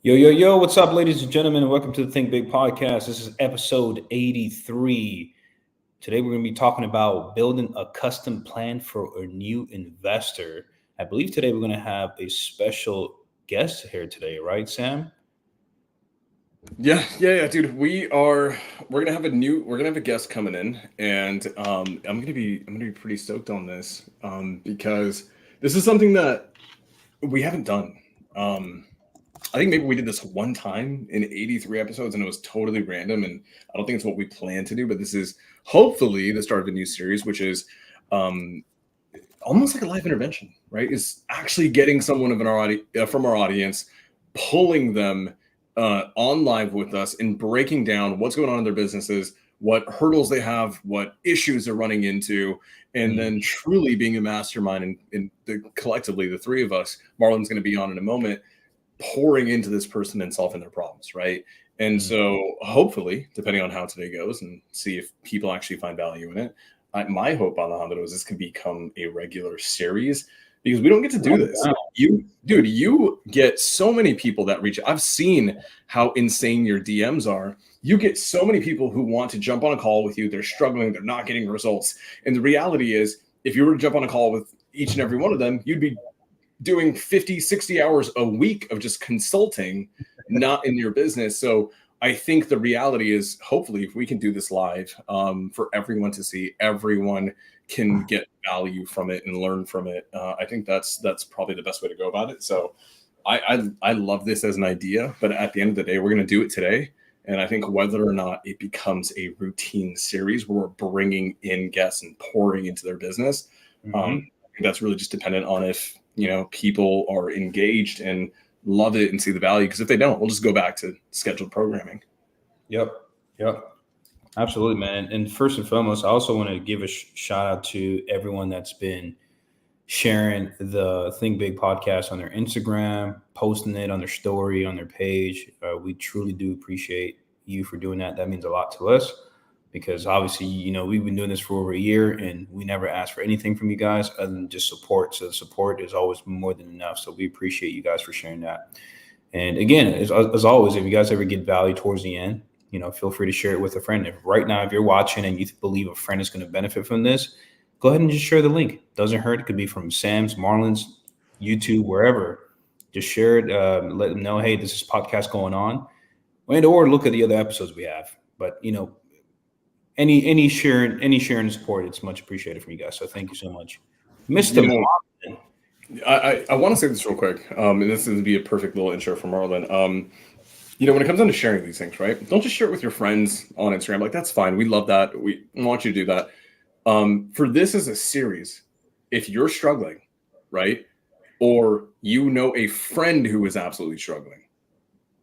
Yo, yo, yo, what's up, ladies and gentlemen, and welcome to the Think Big podcast. This is episode 83. Today, we're going to be talking about building a custom plan for a new investor. I believe today we're going to have a special guest here today, right, Sam? Yeah, dude. We're gonna have a guest coming in, and I'm gonna be pretty stoked on this, because this is something that we haven't done. Um, I think maybe we did this one time in 83 episodes, and it was totally random, and I don't think it's what we plan to do. But this is hopefully the start of a new series, which is um, almost like a live intervention, right? Is actually getting someone from our audience, pulling them on live with us and breaking down what's going on in their businesses, what hurdles they have, what issues they're running into, and Mm. then truly being a mastermind. Collectively, the three of us, Marlon's going to be on in a moment, pouring into this person and solving their problems, right? And Mm. so, hopefully, depending on how today goes, and see if people actually find value in it, my hope, Alejandro, is this can become a regular series because we don't get to do this. Wow. You get so many people that reach. I've seen how insane your DMs are. You get so many people who want to jump on a call with you. They're struggling. They're not getting results. And the reality is, if you were to jump on a call with each and every one of them, you'd be doing 50, 60 hours a week of just consulting, not in your business. So I think the reality is, hopefully, if we can do this live, for everyone to see, everyone can get value from it and learn from it. I think that's probably the best way to go about it. So I love this as an idea, but at the end of the day, we're going to do it today. And I think whether or not it becomes a routine series where we're bringing in guests and pouring into their business, I Mhm. think that's really just dependent on if people are engaged and love it and see the value. Because if they don't, we'll just go back to scheduled programming. Yep. Yep. Absolutely, man. And first and foremost, I also want to give a shout out to everyone that's been sharing the Think Big podcast on their Instagram, posting it on their story, on their page. We truly do appreciate you for doing that. That means a lot to us because obviously, we've been doing this for over a year and we never asked for anything from you guys other than just support. So the support is always more than enough. So we appreciate you guys for sharing that. And again, as always, if you guys ever get value towards the end, feel free to share it with a friend. If right now, if you're watching and you believe a friend is going to benefit from this, go ahead and just share the link. Doesn't hurt. It could be from Sam's, Marlon's, YouTube, wherever. Just share it. Let them know, hey, this is podcast going on, and or look at the other episodes we have. But any sharing support, it's much appreciated from you guys. So thank you so much, Mister You know, Marlon. I want to say this real quick, and this is to be a perfect little intro for Marlon. When it comes down to sharing these things, right? Don't just share it with your friends on Instagram. Like, that's fine. We love that. We want you to do that. For this as a series, if you're struggling, right, or a friend who is absolutely struggling,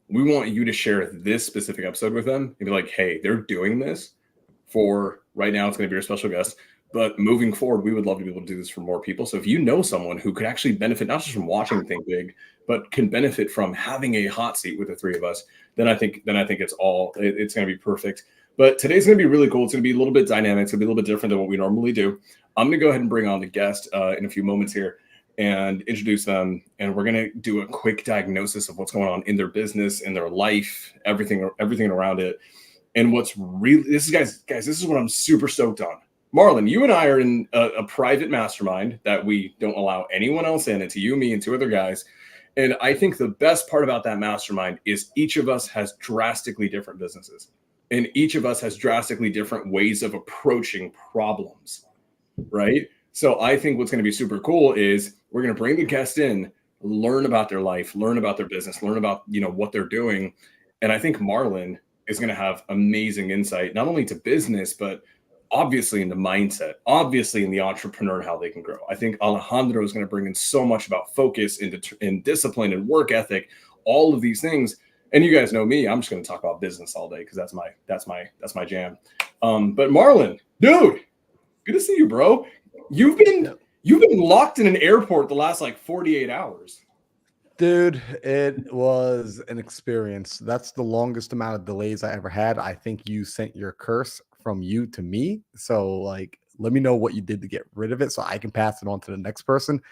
we want you to share this specific episode with them and be like, hey, they're doing this for right now. It's going to be our special guest. But moving forward, we would love to be able to do this for more people. So if you know someone who could actually benefit, not just from watching Think Big, but can benefit from having a hot seat with the three of us, then I think it's going to be perfect. But today's going to be really cool. It's going to be a little bit dynamic. It's going to be a little bit different than what we normally do. I'm going to go ahead and bring on the guest in a few moments here and introduce them. And we're going to do a quick diagnosis of what's going on in their business, in their life, everything around it. And what's really, guys, this is what I'm super stoked on. Marlon, you and I are in a private mastermind that we don't allow anyone else in. It's you, me, and two other guys. And I think the best part about that mastermind is each of us has drastically different businesses. And each of us has drastically different ways of approaching problems, right? So I think what's going to be super cool is we're going to bring the guest in, learn about their life, learn about their business, learn about, what they're doing. And I think Marlon is going to have amazing insight, not only to business, but obviously in the mindset, obviously in the entrepreneur and how they can grow. I think Alejandro is going to bring in so much about focus and discipline and work ethic, all of these things. And you guys know me, I'm just going to talk about business all day because that's my jam. But Marlon, dude, good to see you, bro. You've been locked in an airport the last like 48 hours. Dude, it was an experience. That's the longest amount of delays I ever had. I think you sent your curse from you to me. So, like, let me know what you did to get rid of it so I can pass it on to the next person.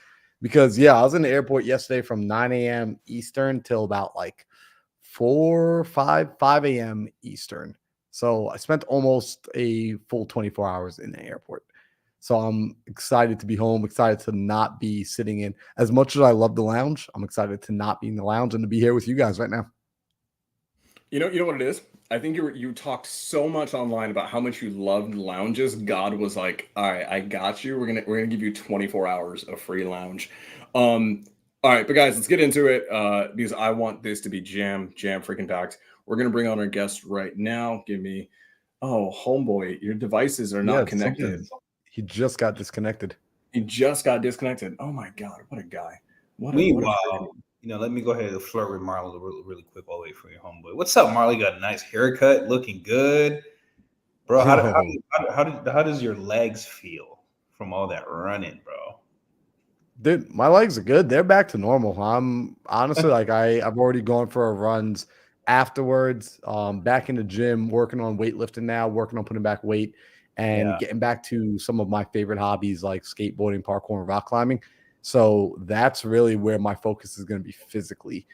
Because, yeah, I was in the airport yesterday from 9 a.m. Eastern till about like 5 a.m. Eastern. So I spent almost a full 24 hours in the airport. So I'm excited to be home, excited to not be sitting in. As much as I love the lounge, I'm excited to not be in the lounge and to be here with you guys right now. You know what it is? I think you talked so much online about how much you loved lounges. God was like, "All right, I got you. We're gonna give you 24 hours of free lounge." All right, but guys, let's get into it because I want this to be jam freaking packed. We're gonna bring on our guest right now. Give me, oh, homeboy, your devices are Yeah, not connected. he just got disconnected. He just got disconnected. Oh my God, what a guy! What a Meanwhile, let me go ahead and flirt with Marley really quick while I wait for your homeboy. What's up, Marley? Got a nice haircut, looking good, bro. How does your legs feel from all that running, bro? Dude, my legs are good. They're back to normal. I'm honestly like I've already gone for runs afterwards. Back in the gym, working on weightlifting now, working on putting back weight and Yeah. getting back to some of my favorite hobbies like skateboarding, parkour, and rock climbing. So that's really where my focus is going to be physically.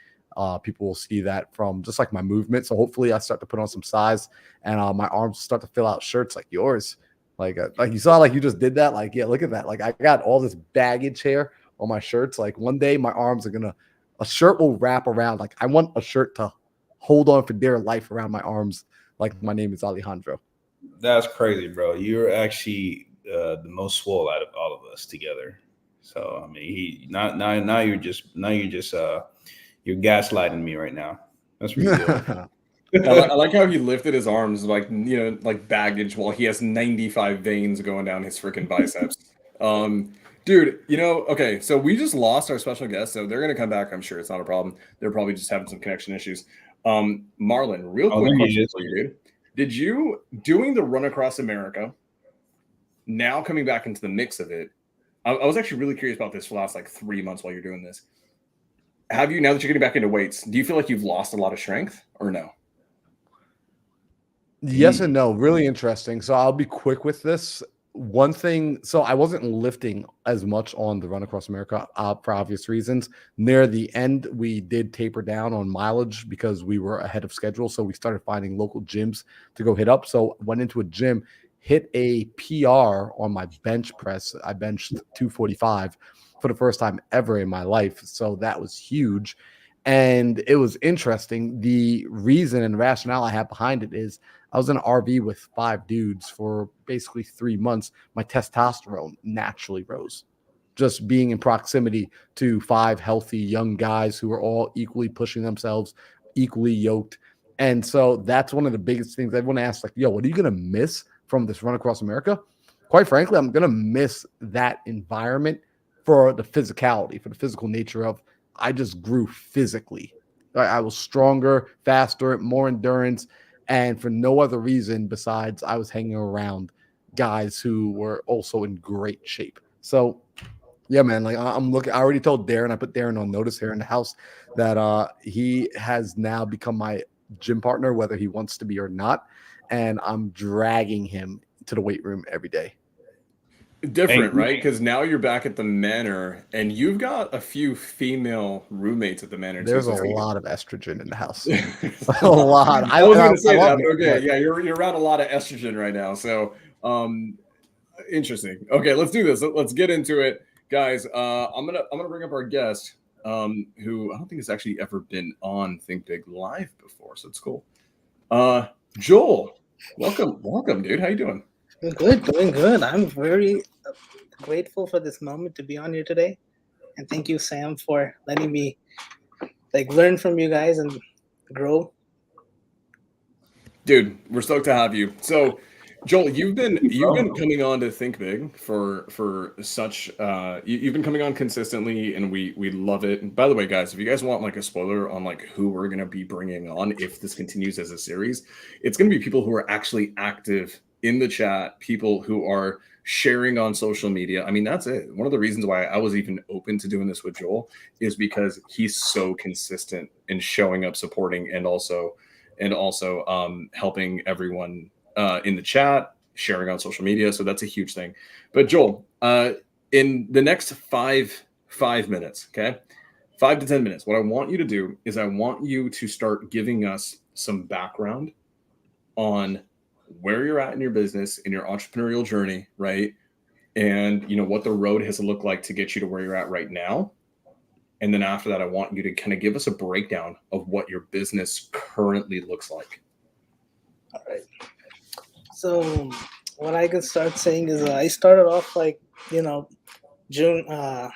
People will see that from just like my movement. So hopefully I start to put on some size and my arms start to fill out shirts like yours. Like you saw, like you just did that. Like, yeah, look at that. Like I got all this baggage here on my shirts. Like one day my arms are a shirt will wrap around. Like I want a shirt to hold on for dear life around my arms. Like my name is Alejandro. That's crazy, bro. You're actually the most swole out of all of us together. So I mean, now you're you're gaslighting me right now. That's ridiculous. I like how he lifted his arms like baggage while he has 95 veins going down his freaking biceps. Dude, okay, so we just lost our special guest, so they're gonna come back. I'm sure it's not a problem. They're probably just having some connection issues. Marlon, real quick question for you, dude. Did you doing the run across America? Now coming back into the mix of it, I was actually really curious about this for the last like 3 months while you're doing this. Have you, now that you're getting back into weights, do you feel like you've lost a lot of strength or no? Yes and no. Really interesting. So I'll be quick with this. One thing, so I wasn't lifting as much on the run across America for obvious reasons. Near the end, we did taper down on mileage because we were ahead of schedule. So we started finding local gyms to go hit up. So went into a gym, hit a PR on my bench press. I benched 245 for the first time ever in my life. So that was huge. And it was interesting. The reason and rationale I have behind it is I was in an RV with 5 dudes for basically 3 months. My testosterone naturally rose. Just being in proximity to 5 healthy young guys who are all equally pushing themselves, equally yoked. And so that's one of the biggest things everyone asks, like, yo, what are you going to miss from this run across America? Quite frankly, I'm going to miss that environment for the physicality, for the physical nature of I just grew physically. I was stronger, faster, more endurance, and for no other reason besides I was hanging around guys who were also in great shape. So, yeah, man, like I'm looking. I already told Darren, I put Darren on notice here in the house that he has now become my gym partner, whether he wants to be or not, and I'm dragging him to the weight room every day. Different, right? Because now you're back at the manor, and you've got a few female roommates at the manor. There's a lot of estrogen in the house. A lot. I was going to say that. Okay, yeah, you're around a lot of estrogen right now. So, interesting. Okay, let's do this. Let's get into it, guys. I'm gonna bring up our guest, who I don't think has actually ever been on Think Big Live before, so it's cool. Joel, welcome, dude. How you doing? Good, doing good. I'm very grateful for this moment to be on here today, and thank you, Sam, for letting me learn from you guys and grow. Dude, we're stoked to have you. So, Joel, you've been coming on to Think Big for such you've been coming on consistently, and we love it. And by the way, guys, if you guys want like a spoiler on like who we're gonna be bringing on if this continues as a series, it's gonna be people who are actually active in the chat, people who are sharing on social media. I mean, that's it. One of the reasons why I was even open to doing this with Joel is because he's so consistent in showing up, supporting, and also helping everyone in the chat, sharing on social media. So that's a huge thing. But Joel, in the next five minutes, okay, 5 to 10 minutes. What I want you to do is I want you to start giving us some background on where you're at in your business, in your entrepreneurial journey, right? And what the road has looked like to get you to where you're at right now. And then after that, I want you to kind of give us a breakdown of what your business currently looks like. All right. So what I could start saying is I started off like, June, what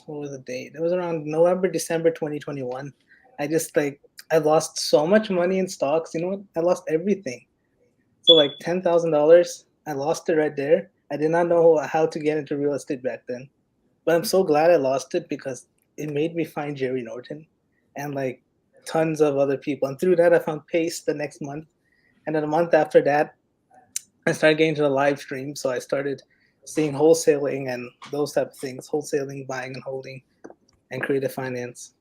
was the date? It was around November, December 2021. I lost so much money in stocks. You know what? I lost everything. So like $10,000, I lost it right there. I did not know how to get into real estate back then. But I'm so glad I lost it because it made me find Jerry Norton and like tons of other people. And through that, I found Pace the next month. And then a month after that, I started getting to the live stream. So I started seeing wholesaling and those type of things, wholesaling, buying and holding, and creative finance.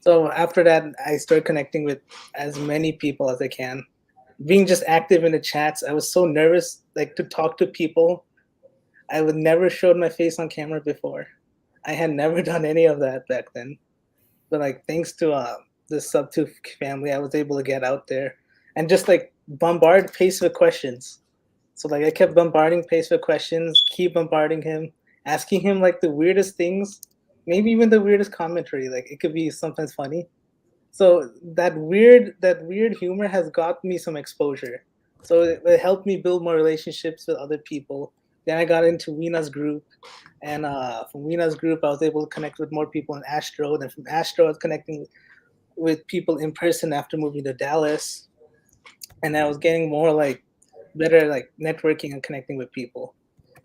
So after that, I started connecting with as many people as I can. Being just active in the chats, I was so nervous, like to talk to people. I would never showed my face on camera before. I had never done any of that back then. But like thanks to the Sub2 family, I was able to get out there and just like bombard Pace with questions. So like I kept bombarding Pace with questions, keep bombarding him, asking him like the weirdest things, maybe even the weirdest commentary. Like it could be sometimes funny. So that weird humor has got me some exposure. So it helped me build more relationships with other people. Then I got into Weena's group, and from Weena's group, I was able to connect with more people in Astro. Then from Astro, I was connecting with people in person after moving to Dallas, and I was getting more like better like networking and connecting with people.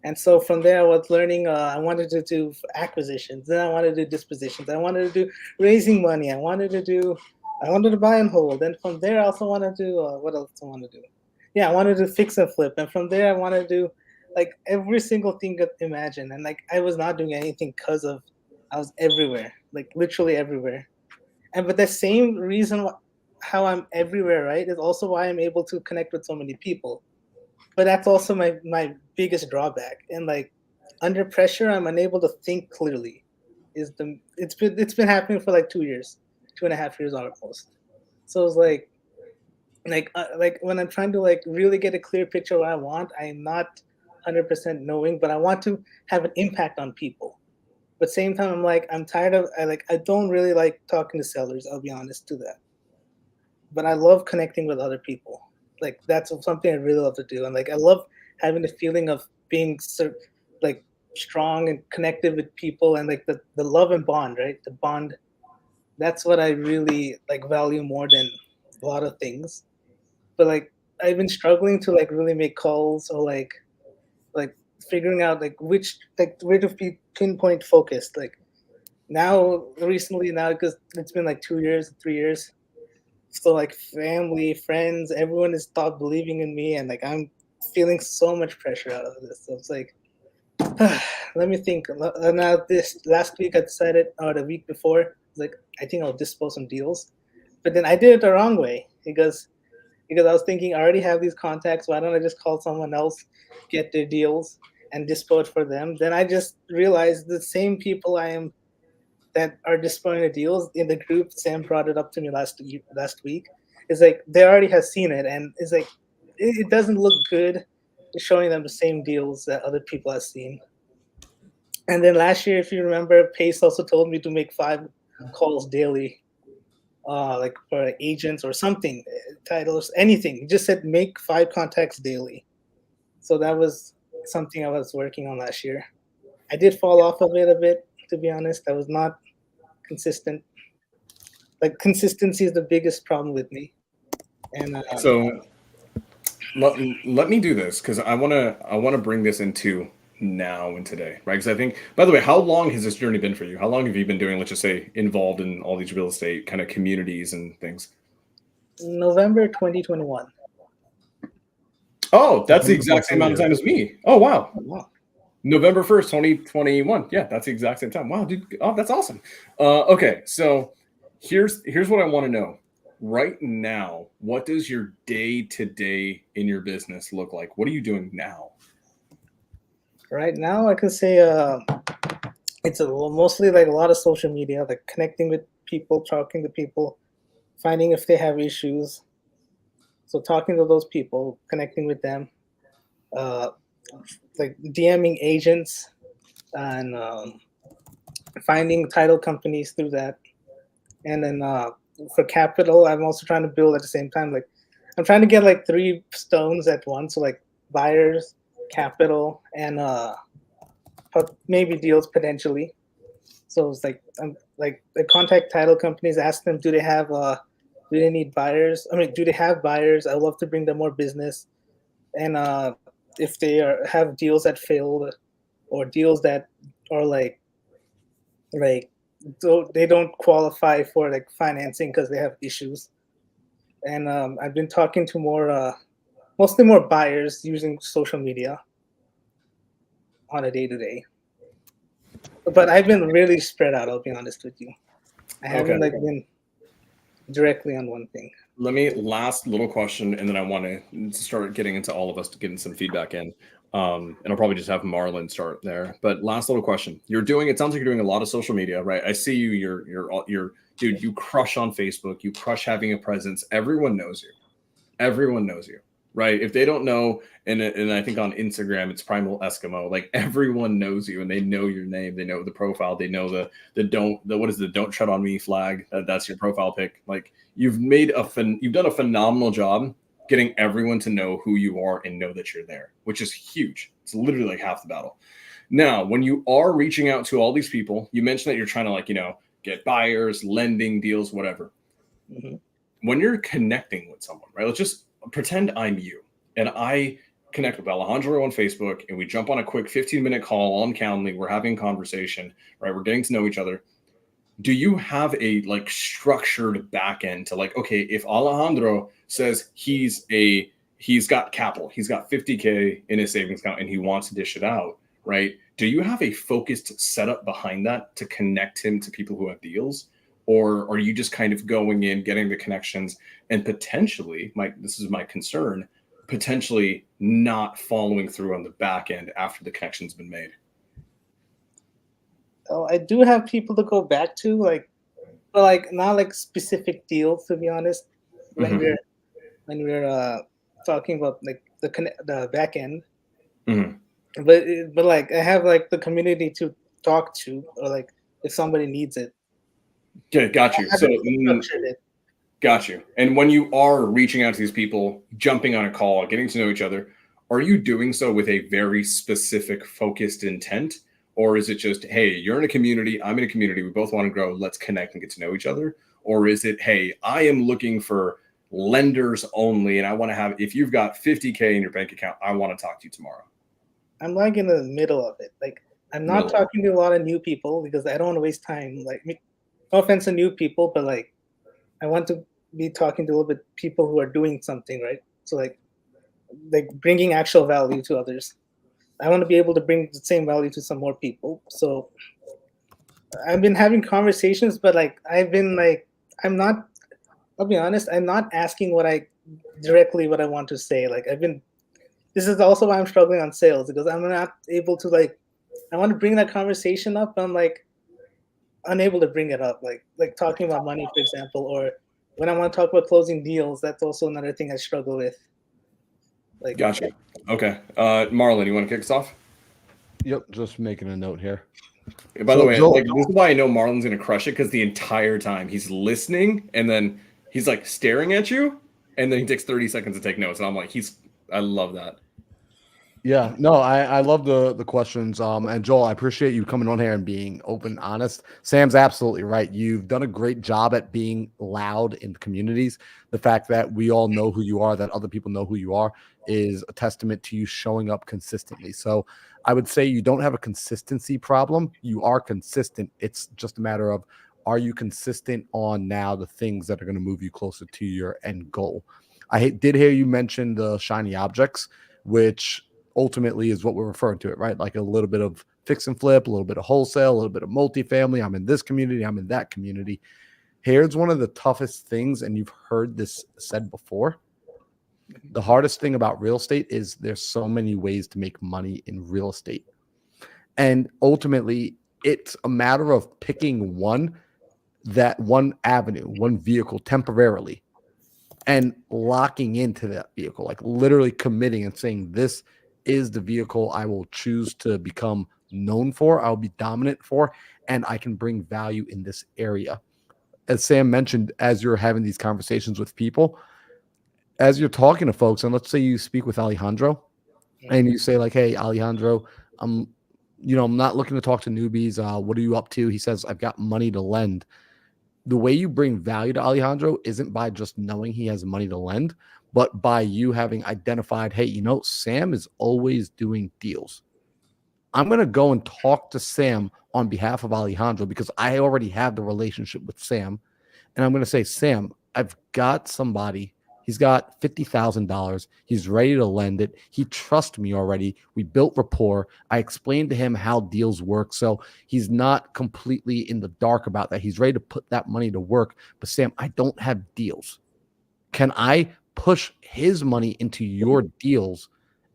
And so from there, I was learning. I wanted to do acquisitions. Then I wanted to do dispositions. I wanted to do raising money. I wanted to buy and hold. And from there, I also wanted to do what else I want to do? Yeah, I wanted to fix and flip. And from there, I wanted to do like every single thing you could imagine. And like I was not doing anything because of I was everywhere, like literally everywhere. And but the same reason how I'm everywhere, right, is also why I'm able to connect with so many people. But that's also my biggest drawback. And like under pressure, I'm unable to think clearly. It's been happening for like 2 years, 2.5 years almost. So it's like when I'm trying to like really get a clear picture of what I want, I'm not 100% knowing, but I want to have an impact on people. But same time, I'm tired of I don't really like talking to sellers. I'll be honest to that. But I love connecting with other people. Like that's something I really love to do, and like I love having the feeling of being like strong and connected with people, and like the love and bond, right? The bond. That's what I really like value more than a lot of things. But like I've been struggling to like really make calls or like figuring out like which like where to be pinpoint focused. Like recently because it's been like 2 years, 3 years. So like family, friends, everyone has stopped believing in me, and like I'm feeling so much pressure out of this. So it's like, let me think. Now this last week I decided, or the week before, like I think I'll dispose some deals, but then I did it the wrong way because I was thinking I already have these contacts. Why don't I just call someone else, get their deals, and dispose for them? Then I just realized the same people that are disappointed the deals in the group. Sam brought it up to me last week. It's like they already have seen it, and it's like it doesn't look good showing them the same deals that other people have seen. And then last year, if you remember, Pace also told me to make 5 calls daily, like for agents or something, titles, anything. He just said make 5 contacts daily. So that was something I was working on last year. I did fall off of it a bit, to be honest. I was not consistent. Like consistency is the biggest problem with me. And So let me do this because I wanna bring this into now and today, right? Because I think, by the way, how long has this journey been for you? How long have you been doing, let's just say, involved in all these real estate kind of communities and things? November 2021. Oh, that's the exact same amount of time as me. Oh wow. Wow. November 1st, 2021. Yeah, that's the exact same time. Wow, dude. Oh, that's awesome. Okay, so here's what I want to know. Right now, what does your day-to-day in your business look like? What are you doing now? Right now, I could say it's mostly like a lot of social media, like connecting with people, talking to people, finding if they have issues. So talking to those people, connecting with them, uh, like DMing agents and finding title companies through that. And then for capital, I'm also trying to build at the same time. Like I'm trying to get like 3 stones at once, so like buyers, capital, and maybe deals potentially. So it's like I'm like I contact title companies, ask them, do they need buyers? I mean, do they have buyers? I love to bring them more business, and if they have deals that failed or deals that are like they don't qualify for like financing because they have issues. And I've been talking to mostly more buyers using social media on a day to day. But I've been really spread out. I'll be honest with you. I haven't Okay. been directly on one thing. Let me last little question, and then I want to start getting into all of us to getting some feedback in. And I'll probably just have Marlon start there. But last little question: it sounds like you're doing a lot of social media, right? I see you. You're dude. You crush on Facebook. You crush having a presence. Everyone knows you. Everyone knows you, right? If they don't know, and I think on Instagram it's Primal Eskimo. Like everyone knows you, and they know your name. They know the profile. They know the don't tread on me flag. That's your profile pic. Like you've done a phenomenal job getting everyone to know who you are and know that you're there, which is huge. It's literally like half the battle. Now, when you are reaching out to all these people, you mentioned that you're trying to get buyers, lending deals, whatever. Mm-hmm. When you're connecting with someone, right? Let's just pretend I'm you and I connect with Alejandro on Facebook and we jump on a quick 15-minute call on Calendly. We're having a conversation, right? We're getting to know each other. Do you have a structured back end to okay, if Alejandro says he's got capital, he's got 50K in his savings account and he wants to dish it out, right? Do you have a focused setup behind that to connect him to people who have deals? Or are you just kind of going in, getting the connections, and potentially, this is my concern, potentially not following through on the back end after the connection's been made? Oh, I do have people to go back to, but not like specific deals, to be honest. When Mm-hmm. we're talking about like the back end, Mm-hmm. but like I have like the community to talk to, or like if somebody needs it. Okay, got you. So got you. And when you are reaching out to these people, jumping on a call, getting to know each other, are you doing so with a very specific, focused intent? Or is it just, hey, you're in a community, I'm in a community, we both want to grow, let's connect and get to know each other? Or is it, hey, I am looking for lenders only, and I want to have, if you've got 50K in your bank account, I want to talk to you tomorrow? I'm like in the middle of it. Like I'm not talking to a lot of new people because I don't want to waste time. Like no offense to new people, but like I want to be talking to a little bit people who are doing something, right? So like bringing actual value to others. I want to be able to bring the same value to some more people. So I've been having conversations, but I'm not. I'll be honest. I'm not asking what I want to say. This is also why I'm struggling on sales, because I'm not able to I want to bring that conversation up, but I'm unable to bring it up. Like talking about money, for example, or when I want to talk about closing deals, that's also another thing I struggle with. Gotcha. Okay. Marlon, you want to kick us off? Yep, just making a note here. By the way, this is why I know Marlon's going to crush it, because the entire time he's listening and then he's staring at you and then he takes 30 seconds to take notes. And I'm like, I love that. Yeah, no, I love the questions. And Joel, I appreciate you coming on here and being open, honest. Sam's absolutely right. You've done a great job at being loud in communities. The fact that we all know who you are, that other people know who you are, is a testament to you showing up consistently. So I would say you don't have a consistency problem. You are consistent. It's just a matter of, are you consistent on now the things that are going to move you closer to your end goal? I did hear you mention the shiny objects, which ultimately is what we're referring to it, right? Like a little bit of fix and flip, a little bit of wholesale, a little bit of multifamily. I'm in this community, I'm in that community. Here's one of the toughest things, and you've heard this said before. The hardest thing about real estate is there's so many ways to make money in real estate. And ultimately, it's a matter of picking one avenue, one vehicle temporarily, and locking into that vehicle, like literally committing and saying, this is the vehicle I will choose to become known for, I'll be dominant for, and I can bring value in this area. As Sam mentioned, as you're having these conversations with people, as you're talking to folks, and let's say you speak with Alejandro and you say like, hey, Alejandro, I'm not looking to talk to newbies. What are you up to? He says, I've got money to lend. The way you bring value to Alejandro isn't by just knowing he has money to lend, but by you having identified, hey, Sam is always doing deals. I'm going to go and talk to Sam on behalf of Alejandro because I already have the relationship with Sam. And I'm going to say, Sam, I've got somebody. He's got $50,000. He's ready to lend it. He trusts me already. We built rapport. I explained to him how deals work. So he's not completely in the dark about that. He's ready to put that money to work. But Sam, I don't have deals. Can I push his money into your deals?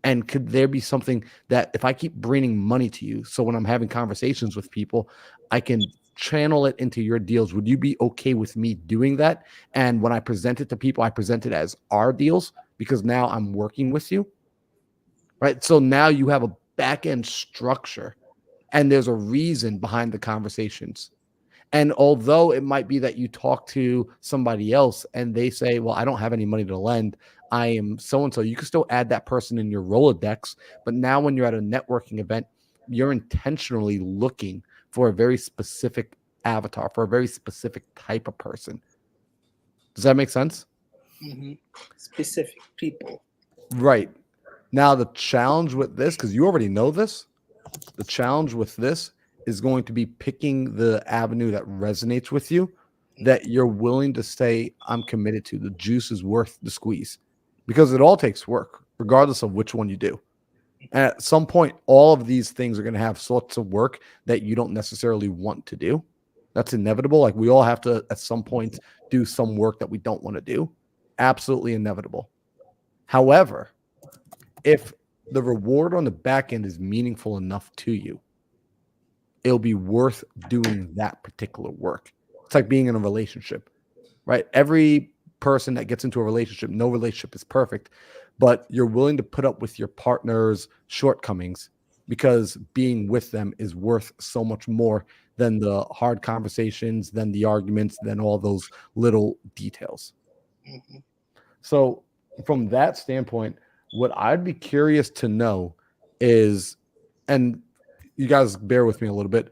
And could there be something that if I keep bringing money to you, so when I'm having conversations with people, I can channel it into your deals? Would you be okay with me doing that? And when I present it to people, I present it as our deals because now I'm working with you, right? So now you have a back end structure and there's a reason behind the conversations. And although it might be that you talk to somebody else and they say, well, I don't have any money to lend, I am so-and-so, you can still add that person in your Rolodex. But now when you're at a networking event, you're intentionally looking for a very specific avatar, for a very specific type of person. Does that make sense? Mm-hmm. Specific people. Right. Now, the challenge with this, because you already know this, the challenge with this is going to be picking the avenue that resonates with you, that you're willing to say, I'm committed to. The juice is worth the squeeze because it all takes work, regardless of which one you do. And at some point, all of these things are going to have sorts of work that you don't necessarily want to do. That's inevitable. Like we all have to, at some point, do some work that we don't want to do. Absolutely inevitable. However, if the reward on the back end is meaningful enough to you, it'll be worth doing that particular work. It's like being in a relationship, right? Every person that gets into a relationship, no relationship is perfect, but you're willing to put up with your partner's shortcomings because being with them is worth so much more than the hard conversations, than the arguments, than all those little details. Mm-hmm. So from that standpoint, what I'd be curious to know is, and you guys bear with me a little bit,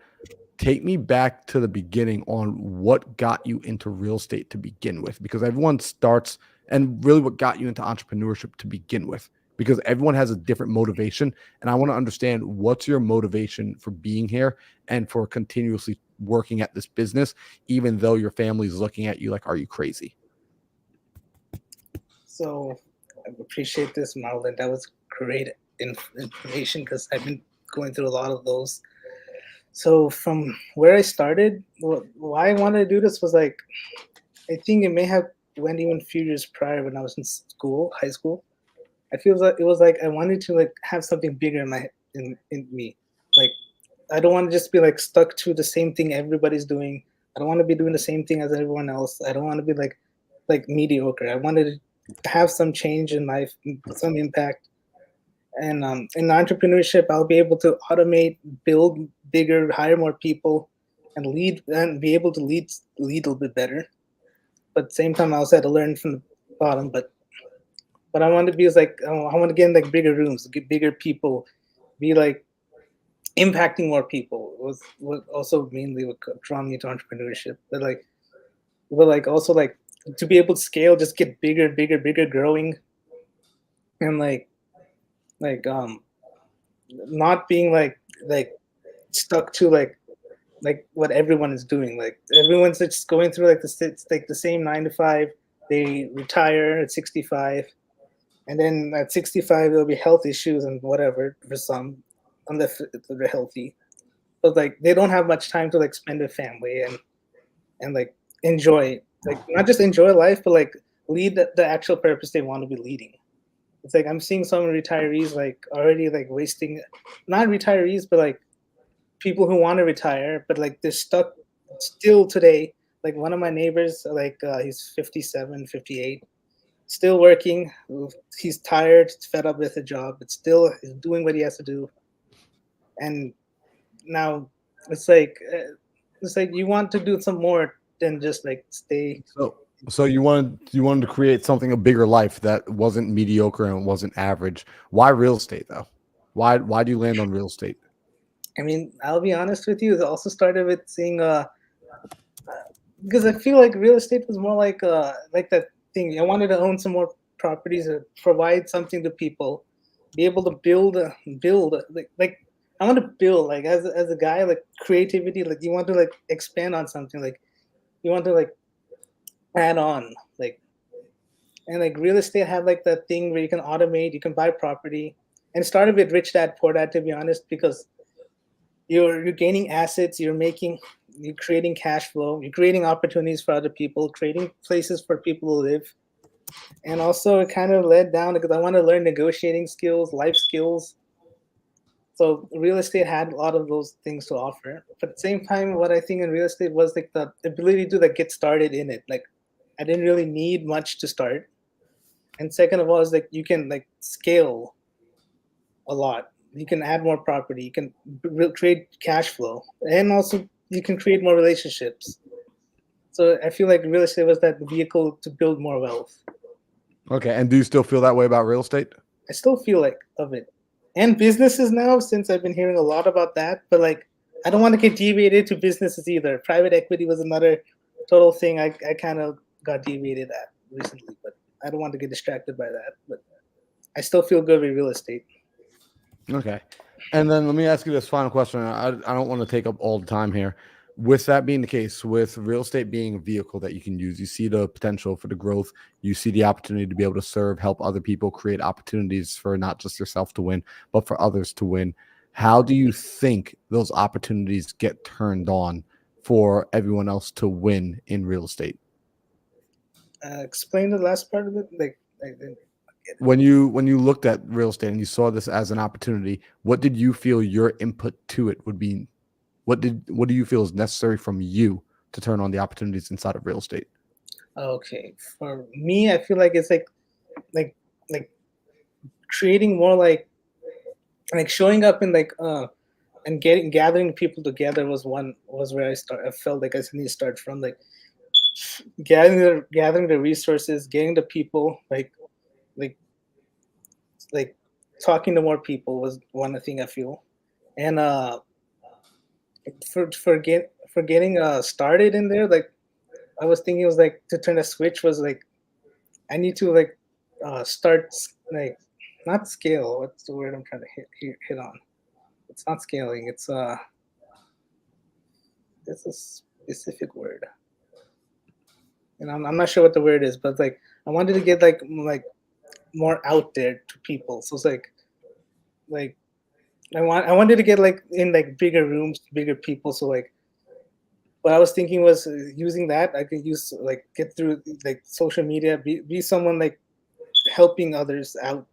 take me back to the beginning on what got you into real estate to begin with, because everyone starts, and really what got you into entrepreneurship to begin with, because everyone has a different motivation. And I want to understand, what's your motivation for being here and for continuously working at this business, even though your family's looking at you like, are you crazy? So I appreciate this, Marlon. That was great information because I've been going through a lot of those. So from where I started, why I wanted to do this was like, I think it may have went even a few years prior when I was in school, high school. I feel like it was like I wanted to like have something bigger in me. Like I don't want to just be like stuck to the same thing everybody's doing. I don't want to be doing the same thing as everyone else. I don't want to be like mediocre. I wanted to have some change in life, some impact. And in entrepreneurship, I'll be able to automate, build bigger, hire more people, and lead, and be able to lead a little bit better. But at the same time, I also had to learn from the bottom. But I want to be like, I want to get in like bigger rooms, get bigger people, be like impacting more people. Was also mainly what drawn me to entrepreneurship. But also like to be able to scale, just get bigger, growing, and not being like stuck to like what everyone is doing. Like everyone's just going through like the same 9 to 5. They retire at 65, and then at 65 there'll be health issues and whatever for some, unless they're healthy. But like they don't have much time to like spend with family and like enjoy, like not just enjoy life, but like lead the actual purpose they want to be leading. It's like I'm seeing some retirees like already like wasting, not retirees, but like people who want to retire, but like they're stuck still today. Like one of my neighbors, like he's 57, 58, still working. He's tired, fed up with the job, but still is doing what he has to do. And now it's like you want to do some more than just like stay. So you wanted to create something, a bigger life that wasn't mediocre and wasn't average. Why real estate though? Why do you land on real estate? I mean, I'll be honest with you. It also started with seeing because I feel like real estate was more like that thing. I wanted to own some more properties or provide something to people, be able to build like I want to build like as a guy, like creativity, like you want to like expand on something, like you want to like add on, like, and like real estate had like that thing where you can automate, you can buy property, and it started with Rich Dad Poor Dad, to be honest, because you're gaining assets, you're creating cash flow, you're creating opportunities for other people, creating places for people to live. And also it kind of led down because I want to learn negotiating skills, life skills. So real estate had a lot of those things to offer. But at the same time, what I think in real estate was like the ability to like get started in it. Like I didn't really need much to start. And second of all is like you can like scale a lot. You can add more property, you can create cash flow, and also you can create more relationships. So I feel like real estate was that vehicle to build more wealth. Okay, and do you still feel that way about real estate? I still feel like of it. And businesses now, since I've been hearing a lot about that, but like I don't want to get deviated to businesses either. Private equity was another total thing I kind of got deviated at recently, but I don't want to get distracted by that. But I still feel good with real estate. Okay. And then let me ask you this final question. I don't want to take up all the time here. With that being the case, with real estate being a vehicle that you can use, you see the potential for the growth, you see the opportunity to be able to serve, help other people, create opportunities for not just yourself to win, but for others to win. How do you think those opportunities get turned on for everyone else to win in real estate? Explain the last part of it. Like when you looked at real estate and you saw this as an opportunity, what did you feel your input to it would be? What do you feel is necessary from you to turn on the opportunities inside of real estate? Okay, for me, I feel like it's like creating more like showing up in like and gathering people together was where I felt like I need to start from, like gathering the resources, getting the people, like talking to more people was one thing I feel. And for getting started in there, like I was thinking it was like to turn a switch was like I need to like start like not scale. What's the word I'm trying to hit on? It's not scaling. It's a specific word. And I'm not sure what the word is, but like I wanted to get like more out there to people. So it's like I wanted to get like in like bigger rooms, bigger people. So like what I was thinking was using that I could use like get through like social media, be someone like helping others out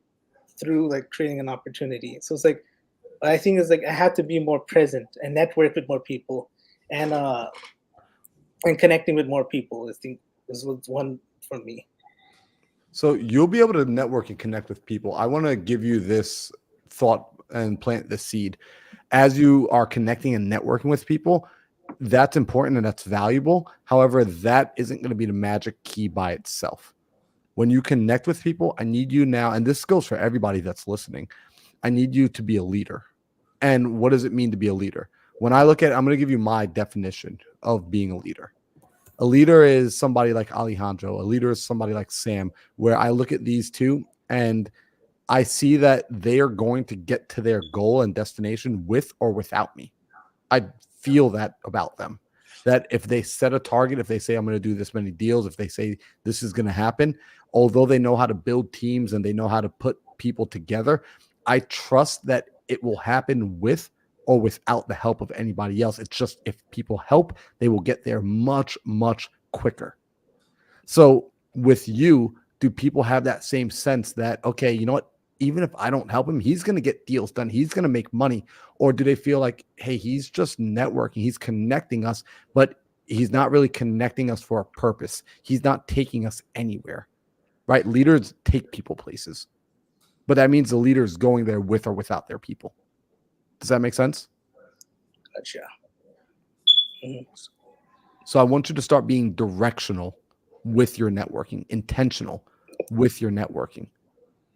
through like creating an opportunity. So it's like I think it's like I have to be more present and network with more people and connecting with more people. I think this was one for me. So you'll be able to network and connect with people. I want to give you this thought and plant the seed. As you are connecting and networking with people, that's important and that's valuable. However, that isn't going to be the magic key by itself. When you connect with people, I need you now, and this goes for everybody that's listening, I need you to be a leader. And what does it mean to be a leader? When I look at it, I'm going to give you my definition of being a leader. A leader is somebody like Alejandro. A leader is somebody like Sam, where I look at these two and I see that they are going to get to their goal and destination with or without me. I feel that about them, that if they set a target, if they say, I'm going to do this many deals, if they say this is going to happen, although they know how to build teams and they know how to put people together, I trust that it will happen with or without the help of anybody else. It's just if people help, they will get there much, much quicker. So with you, do people have that same sense that, okay, you know what? even if I don't help him, he's going to get deals done. He's going to make money. Or do they feel like, hey, he's just networking, he's connecting us, but he's not really connecting us for a purpose. He's not taking us anywhere, right? Leaders take people places, but that means the leader is going there with or without their people. Does that make sense? Gotcha. Mhm. So I want you to start being directional with your networking, intentional with your networking.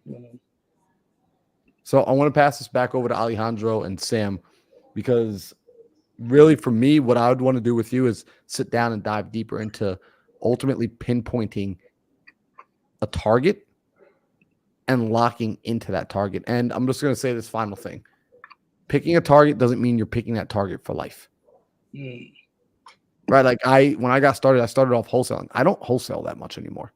Mhm. So I want to pass this back over to Alejandro and Sam, because really for me, what I would want to do with you is sit down and dive deeper into ultimately pinpointing a target and locking into that target. And I'm just going to say this final thing. Picking a target doesn't mean you're picking that target for life. Mm. Right? Like when I got started, I started off wholesaling. I don't wholesale that much anymore.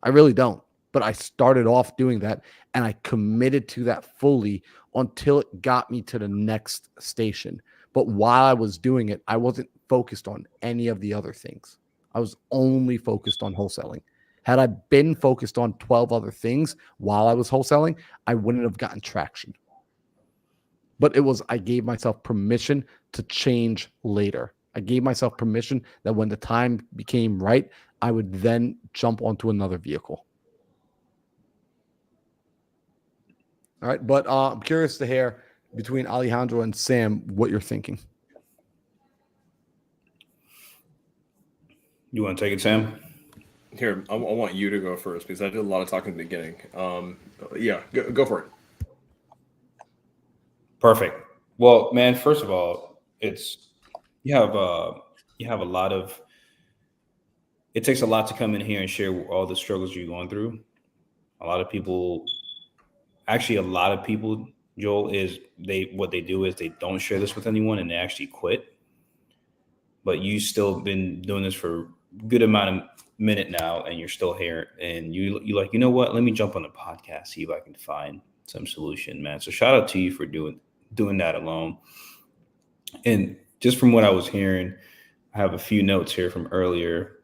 I really don't. But I started off doing that, and I committed to that fully until it got me to the next station. But while I was doing it, I wasn't focused on any of the other things. I was only focused on wholesaling. Had I been focused on 12 other things while I was wholesaling, I wouldn't have gotten traction. But I gave myself permission to change later. I gave myself permission that when the time became right, I would then jump onto another vehicle. All right. But I'm curious to hear between Alejandro and Sam what you're thinking. You want to take it, Sam? Here, I want you to go first because I did a lot of talking at the beginning. Yeah, go for it. Perfect. Well, man, first of all, you have a lot of, it takes a lot to come in here and share all the struggles you're going through. A lot of people, Joel, what they do is they don't share this with anyone and they actually quit. But you still been doing this for a good amount of minute now, and you're still here, and you like, you know what? Let me jump on the podcast, see if I can find some solution, man. So shout out to you for doing that alone. And just from what I was hearing, I have a few notes here from earlier.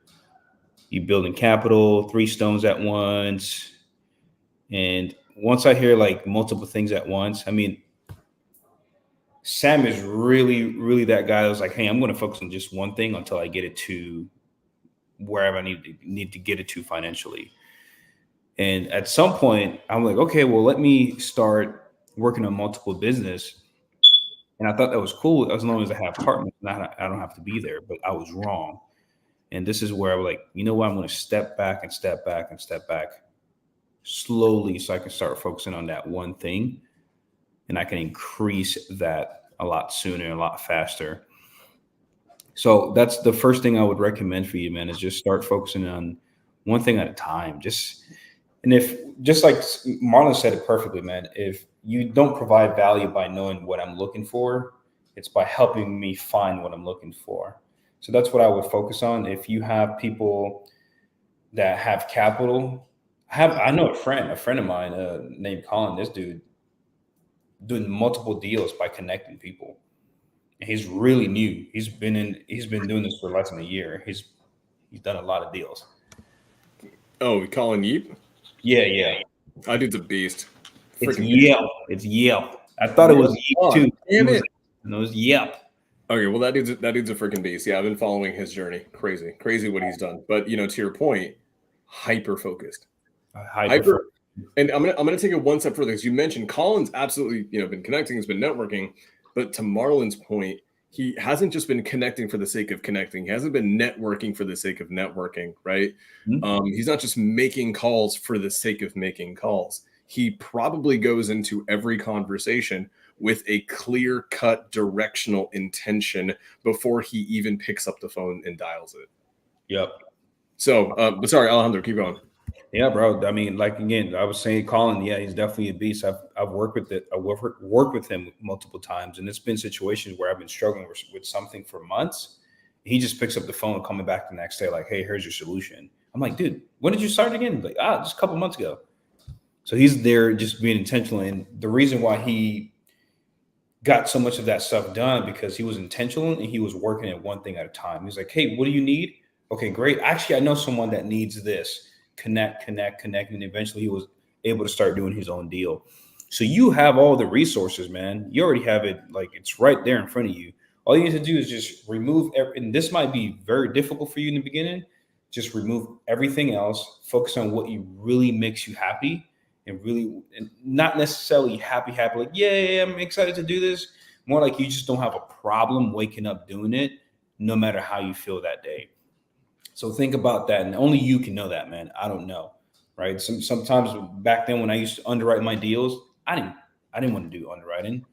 You building capital, 3 stones at once. And once I hear like multiple things at once, I mean, Sam is really, really that guy that was like, hey, I'm going to focus on just one thing until I get it to wherever I need to get it to financially. And at some point, I'm like, okay, well, let me start working on multiple business. And I thought that was cool as long as I have partners. I don't have to be there, but I was wrong. And this is where I was like, you know what? I'm going to step back and step back and step back slowly so I can start focusing on that one thing. And I can increase that a lot sooner, a lot faster. So that's the first thing I would recommend for you, man, is just start focusing on one thing at a time. And if, just like Marlon said it perfectly, man, if you don't provide value by knowing what I'm looking for, it's by helping me find what I'm looking for. So that's what I would focus on. If you have people that have capital, I know a friend of mine named Colin, this dude, doing multiple deals by connecting people. And he's really new. He's been doing this for less than a year. He's done a lot of deals. Oh, Colin Yeep? Yeah. That dude's a beast. It's Yelp. I thought it was Yeep too. Damn it. No, it was Yelp. Okay, well that dude's a freaking beast. Yeah, I've been following his journey. Crazy what he's done. But to your point, hyper focused. Hyper. And I'm gonna take it one step further because you mentioned Colin's absolutely been connecting, has been networking, but to Marlon's point, he hasn't just been connecting for the sake of connecting. He hasn't been networking for the sake of networking, right? Mm-hmm. He's not just making calls for the sake of making calls. He probably goes into every conversation with a clear-cut directional intention before he even picks up the phone and dials it. Yep. So, but sorry, Alejandro, keep going. Yeah, bro. I mean, like again, I was saying, Colin. Yeah, he's definitely a beast. I've worked with it. I worked with him multiple times, and it's been situations where I've been struggling with something for months. He just picks up the phone, coming back the next day, like, "Hey, here's your solution." I'm like, "Dude, when did you start again?" Like, just a couple months ago. So he's there, just being intentional, and the reason why he got so much of that stuff done because he was intentional and he was working at one thing at a time. He's like, "Hey, what do you need?" "Okay, great. Actually, I know someone that needs this." Connect. And eventually able to start doing his own deal. So you have all the resources, man. You already have it, like it's right there in front of you. All you need to do is just remove, and this might be very difficult for you in the beginning. Just remove everything else. Focus on what you really makes you happy, and really, and not necessarily happy, like, yeah, I'm excited to do this. More like you just don't have a problem waking up doing it, no matter how you feel that day. So think about that, and only you can know that, man. I don't know, right? Sometimes back then when I used to underwrite my deals, I didn't want to do underwriting,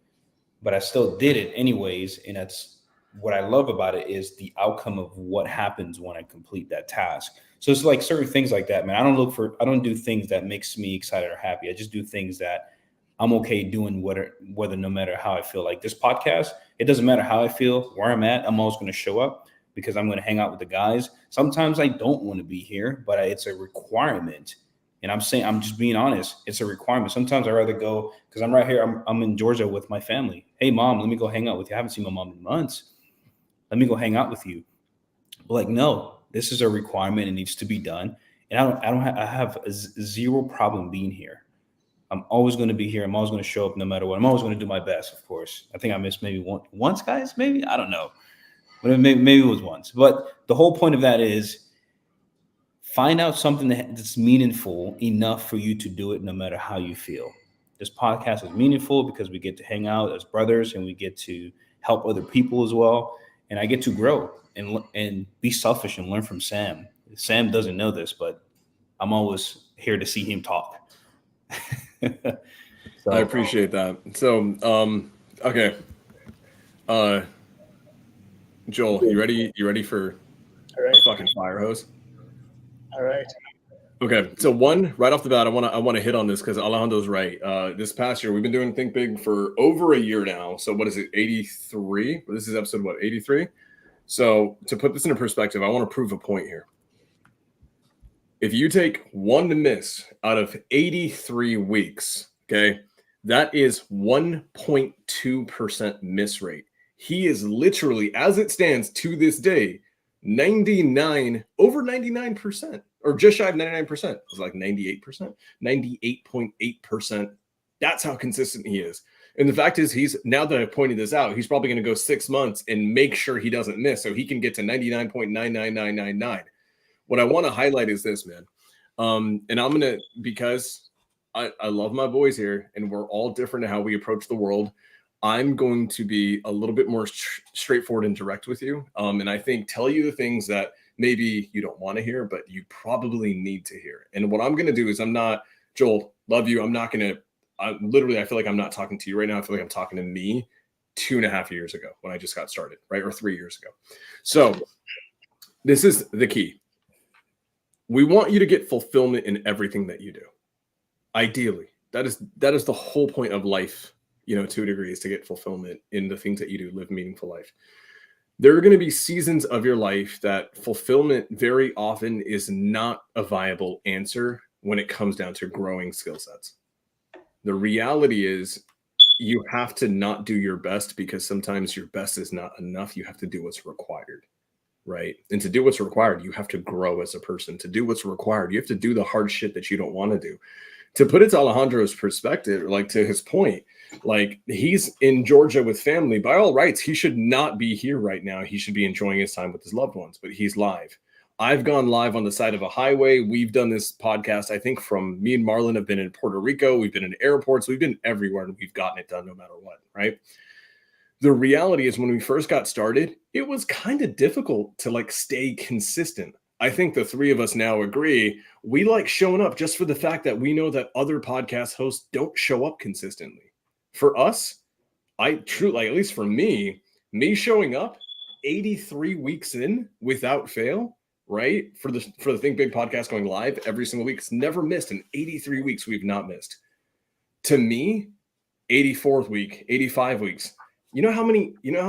but I still did it anyways. And that's what I love about it, is the outcome of what happens when I complete that task. So it's like certain things like that, man. I don't do things that makes me excited or happy. I just do things that I'm okay doing, whether no matter how I feel. Like this podcast, it doesn't matter how I feel, where I'm at, I'm always going to show up because I'm going to hang out with the guys. Sometimes I don't want to be here, but it's a requirement. And I'm just being honest. It's a requirement. Sometimes I'd rather go because I'm right here. I'm in Georgia with my family. Hey, mom, let me go hang out with you. I haven't seen my mom in months. Let me go hang out with you. But like, no, this is a requirement. It needs to be done. And I have zero problem being here. I'm always going to be here. I'm always going to show up no matter what. I'm always going to do my best, of course. I think I missed maybe once, guys, maybe. I don't know. But maybe it was once. But the whole point of that is find out something that's meaningful enough for you to do it no matter how you feel. This podcast is meaningful because we get to hang out as brothers and we get to help other people as well. And I get to grow and be selfish and learn from Sam. Sam doesn't know this, but I'm always here to see him talk. I appreciate that. So, okay. Joel, you ready? You ready for a fucking fire hose? All right. Okay. So right off the bat, I want to hit on this because Alejandro's right. This past year, we've been doing Think Big for over a year now. So what is it? 83? This is episode 83? So to put this into perspective, I want to prove a point here. If you take one miss out of 83 weeks, okay, that is 1.2% miss rate. He is literally, as it stands to this day, over 99%, or just shy of 99%. It was like 98%, 98.8%. That's how consistent he is. And the fact is, now that I've pointed this out, he's probably going to go 6 months and make sure he doesn't miss so he can get to 99.99999. What I want to highlight is this, man. And I'm going to, because I love my boys here and we're all different in how we approach the world, I'm going to be a little bit more straightforward and direct with you. And I think tell you the things that maybe you don't want to hear, but you probably need to hear. And what I'm going to do is Joel, love you. I feel like I'm not talking to you right now. I feel like I'm talking to me 2.5 years ago when I just got started, right? Or 3 years ago. So this is the key. We want you to get fulfillment in everything that you do. Ideally, that is the whole point of life, to a degree, is to get fulfillment in the things that you do, live a meaningful life. There are going to be seasons of your life that fulfillment very often is not a viable answer when it comes down to growing skill sets. The reality is you have to not do your best because sometimes your best is not enough. You have to do what's required, right? And to do what's required, you have to grow as a person. To do what's required, you have to do the hard shit that you don't want to do. To put it to Alejandro's perspective, like to his point, like he's in Georgia with family. By all rights, he should not be here right now. He should be enjoying his time with his loved ones, but he's live. I've gone live on the side of a highway. We've done this podcast, I think, from me and Marlon have been in Puerto Rico. We've been in airports. We've been everywhere, and we've gotten it done no matter what, right? The reality is when we first got started, it was kind of difficult to stay consistent. I think the three of us now agree we like showing up just for the fact that we know that other podcast hosts don't show up consistently. For us, I truly, at least for me showing up 83 weeks in without fail, right? For the Think Big podcast going live every single week, it's never missed. In 83 weeks, we've not missed. To me, 84th week, 85 weeks. You know how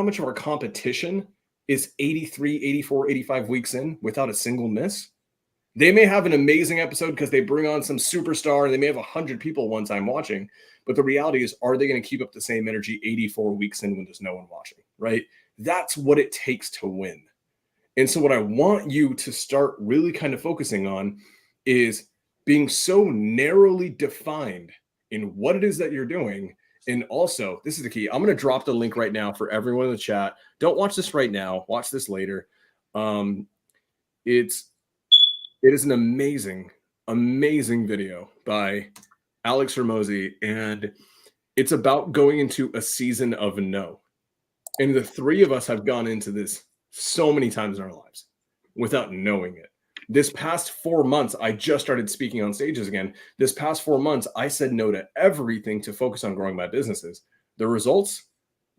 much of our competition is 83, 84, 85 weeks in without a single miss? They may have an amazing episode because they bring on some superstar and they may have 100 people one time watching. But the reality is, are they going to keep up the same energy 84 weeks in when there's no one watching, right? That's what it takes to win. And so what I want you to start really kind of focusing on is being so narrowly defined in what it is that you're doing. And also, this is the key. I'm going to drop the link right now for everyone in the chat. Don't watch this right now. Watch this later. It is an amazing video by Alex Hormozi, and it's about going into a season of no. And the three of us have gone into this so many times in our lives without knowing it. This past 4 months, I just started speaking on stages again. This past 4 months, I said no to everything to focus on growing my businesses. The results,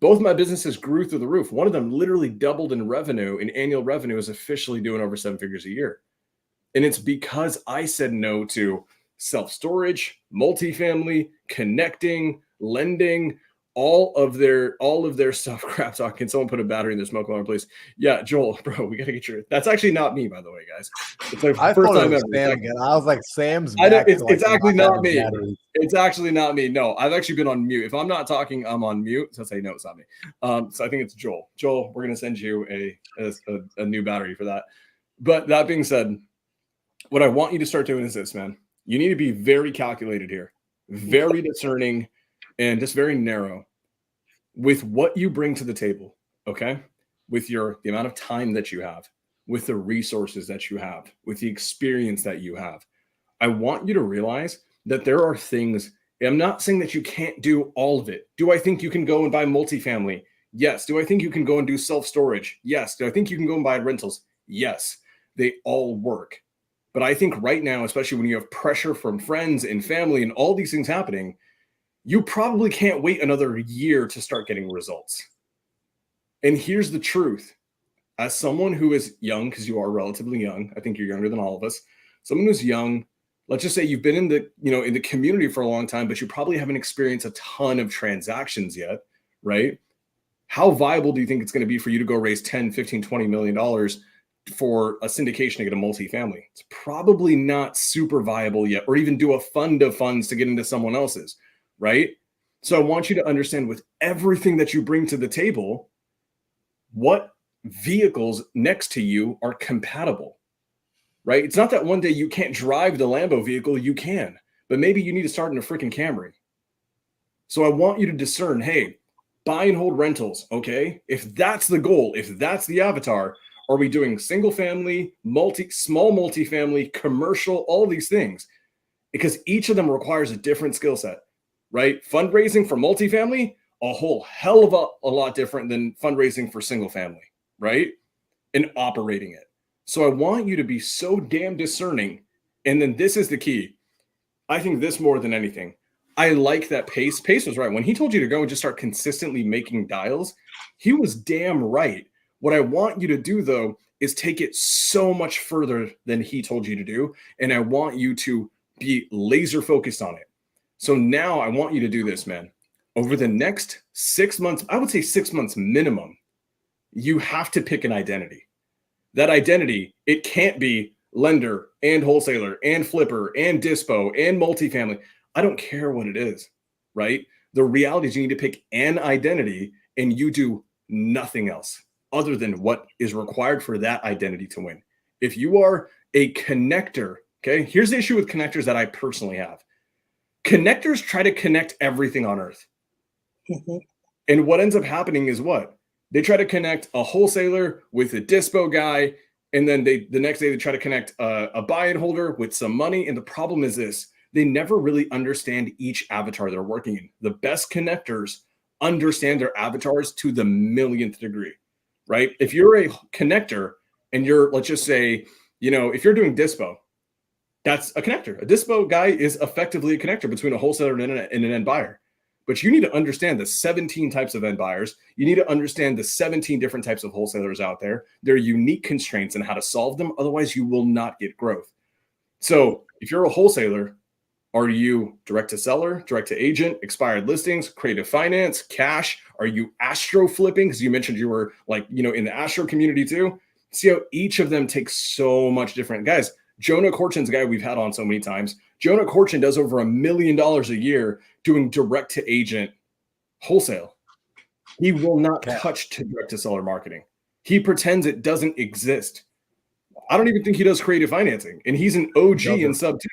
both my businesses grew through the roof. One of them literally doubled in revenue, and annual revenue is officially doing over 7 figures a year. And it's because I said no to self-storage, multifamily, connecting, lending, all of their stuff. Crap talk. Can someone put a battery in their smoke alarm, please? Yeah, Joel, bro, we gotta get your. That's actually not me, by the way, guys. It's like I first thought it time was ever. Sam again. I was like, Sam's I know back it's, to, like, it's actually not me. batteries. It's actually not me. No, I've actually been on mute. If I'm not talking, I'm on mute. So I say no, it's not me. So I think it's Joel. Joel, we're gonna send you a new battery for that. But that being said, what I want you to start doing is this, man. You need to be very calculated here, very discerning, and just very narrow with what you bring to the table, okay? With the amount of time that you have, with the resources that you have, with the experience that you have. I want you to realize that there are things, I'm not saying that you can't do all of it. Do I think you can go and buy multifamily? Yes. Do I think you can go and do self-storage? Yes. Do I think you can go and buy rentals? Yes. They all work. But I think right now, especially when you have pressure from friends and family and all these things happening, you probably can't wait another year to start getting results. And here's the truth. As someone who is young, because you are relatively young, I think you're younger than all of us, someone who's young, let's just say you've been in the community for a long time, but you probably haven't experienced a ton of transactions yet, right? How viable do you think it's going to be for you to go raise 10, 15, 20 million dollars for a syndication to get a multifamily? It's probably not super viable yet, or even do a fund of funds to get into someone else's, right? So I want you to understand, with everything that you bring to the table, what vehicles next to you are compatible, right? It's not that one day you can't drive the Lambo vehicle, you can, but maybe you need to start in a freaking Camry. So I want you to discern, hey, buy and hold rentals, okay? If that's the goal, if that's the avatar, are we doing single family, small multifamily, commercial, all of these things? Because each of them requires a different skill set, right? Fundraising for multifamily, a whole hell of a lot different than fundraising for single family, right? And operating it. So I want you to be so damn discerning. And then this is the key. I think this more than anything. I like that Pace. Pace was right. When he told you to go and just start consistently making dials, he was damn right. What I want you to do, though, is take it so much further than he told you to do. And I want you to be laser focused on it. So now I want you to do this, man. Over the next 6 months, I would say 6 months minimum, you have to pick an identity. That identity, it can't be lender and wholesaler and flipper and dispo and multifamily. I don't care what it is, right? The reality is you need to pick an identity, and you do nothing else other than what is required for that identity to win. If you are a connector, okay, here's the issue with connectors that I personally have. Connectors try to connect everything on earth. Mm-hmm. And what ends up happening is what? They try to connect a wholesaler with a dispo guy, and then the next day they try to connect a buy-in holder with some money. And the problem is this: they never really understand each avatar they're working in. The best connectors understand their avatars to the millionth degree, right? If you're a connector and you're, let's just say, if you're doing dispo, that's a connector. A dispo guy is effectively a connector between a wholesaler and an end buyer. But you need to understand the 17 types of end buyers. You need to understand the 17 different types of wholesalers out there, their unique constraints, and how to solve them. Otherwise, you will not get growth. So if you're a wholesaler, are you direct to seller, direct to agent, expired listings, creative finance, cash? Are you astro flipping? Because you mentioned you were in the astro community too. See how each of them takes so much different. Guys, Jonah Corchin's a guy we've had on so many times. Jonah Corchin does over $1 million a year doing direct to agent wholesale. He will not touch to direct to seller marketing. He pretends it doesn't exist. I don't even think he does creative financing, and he's an OG in sub 2.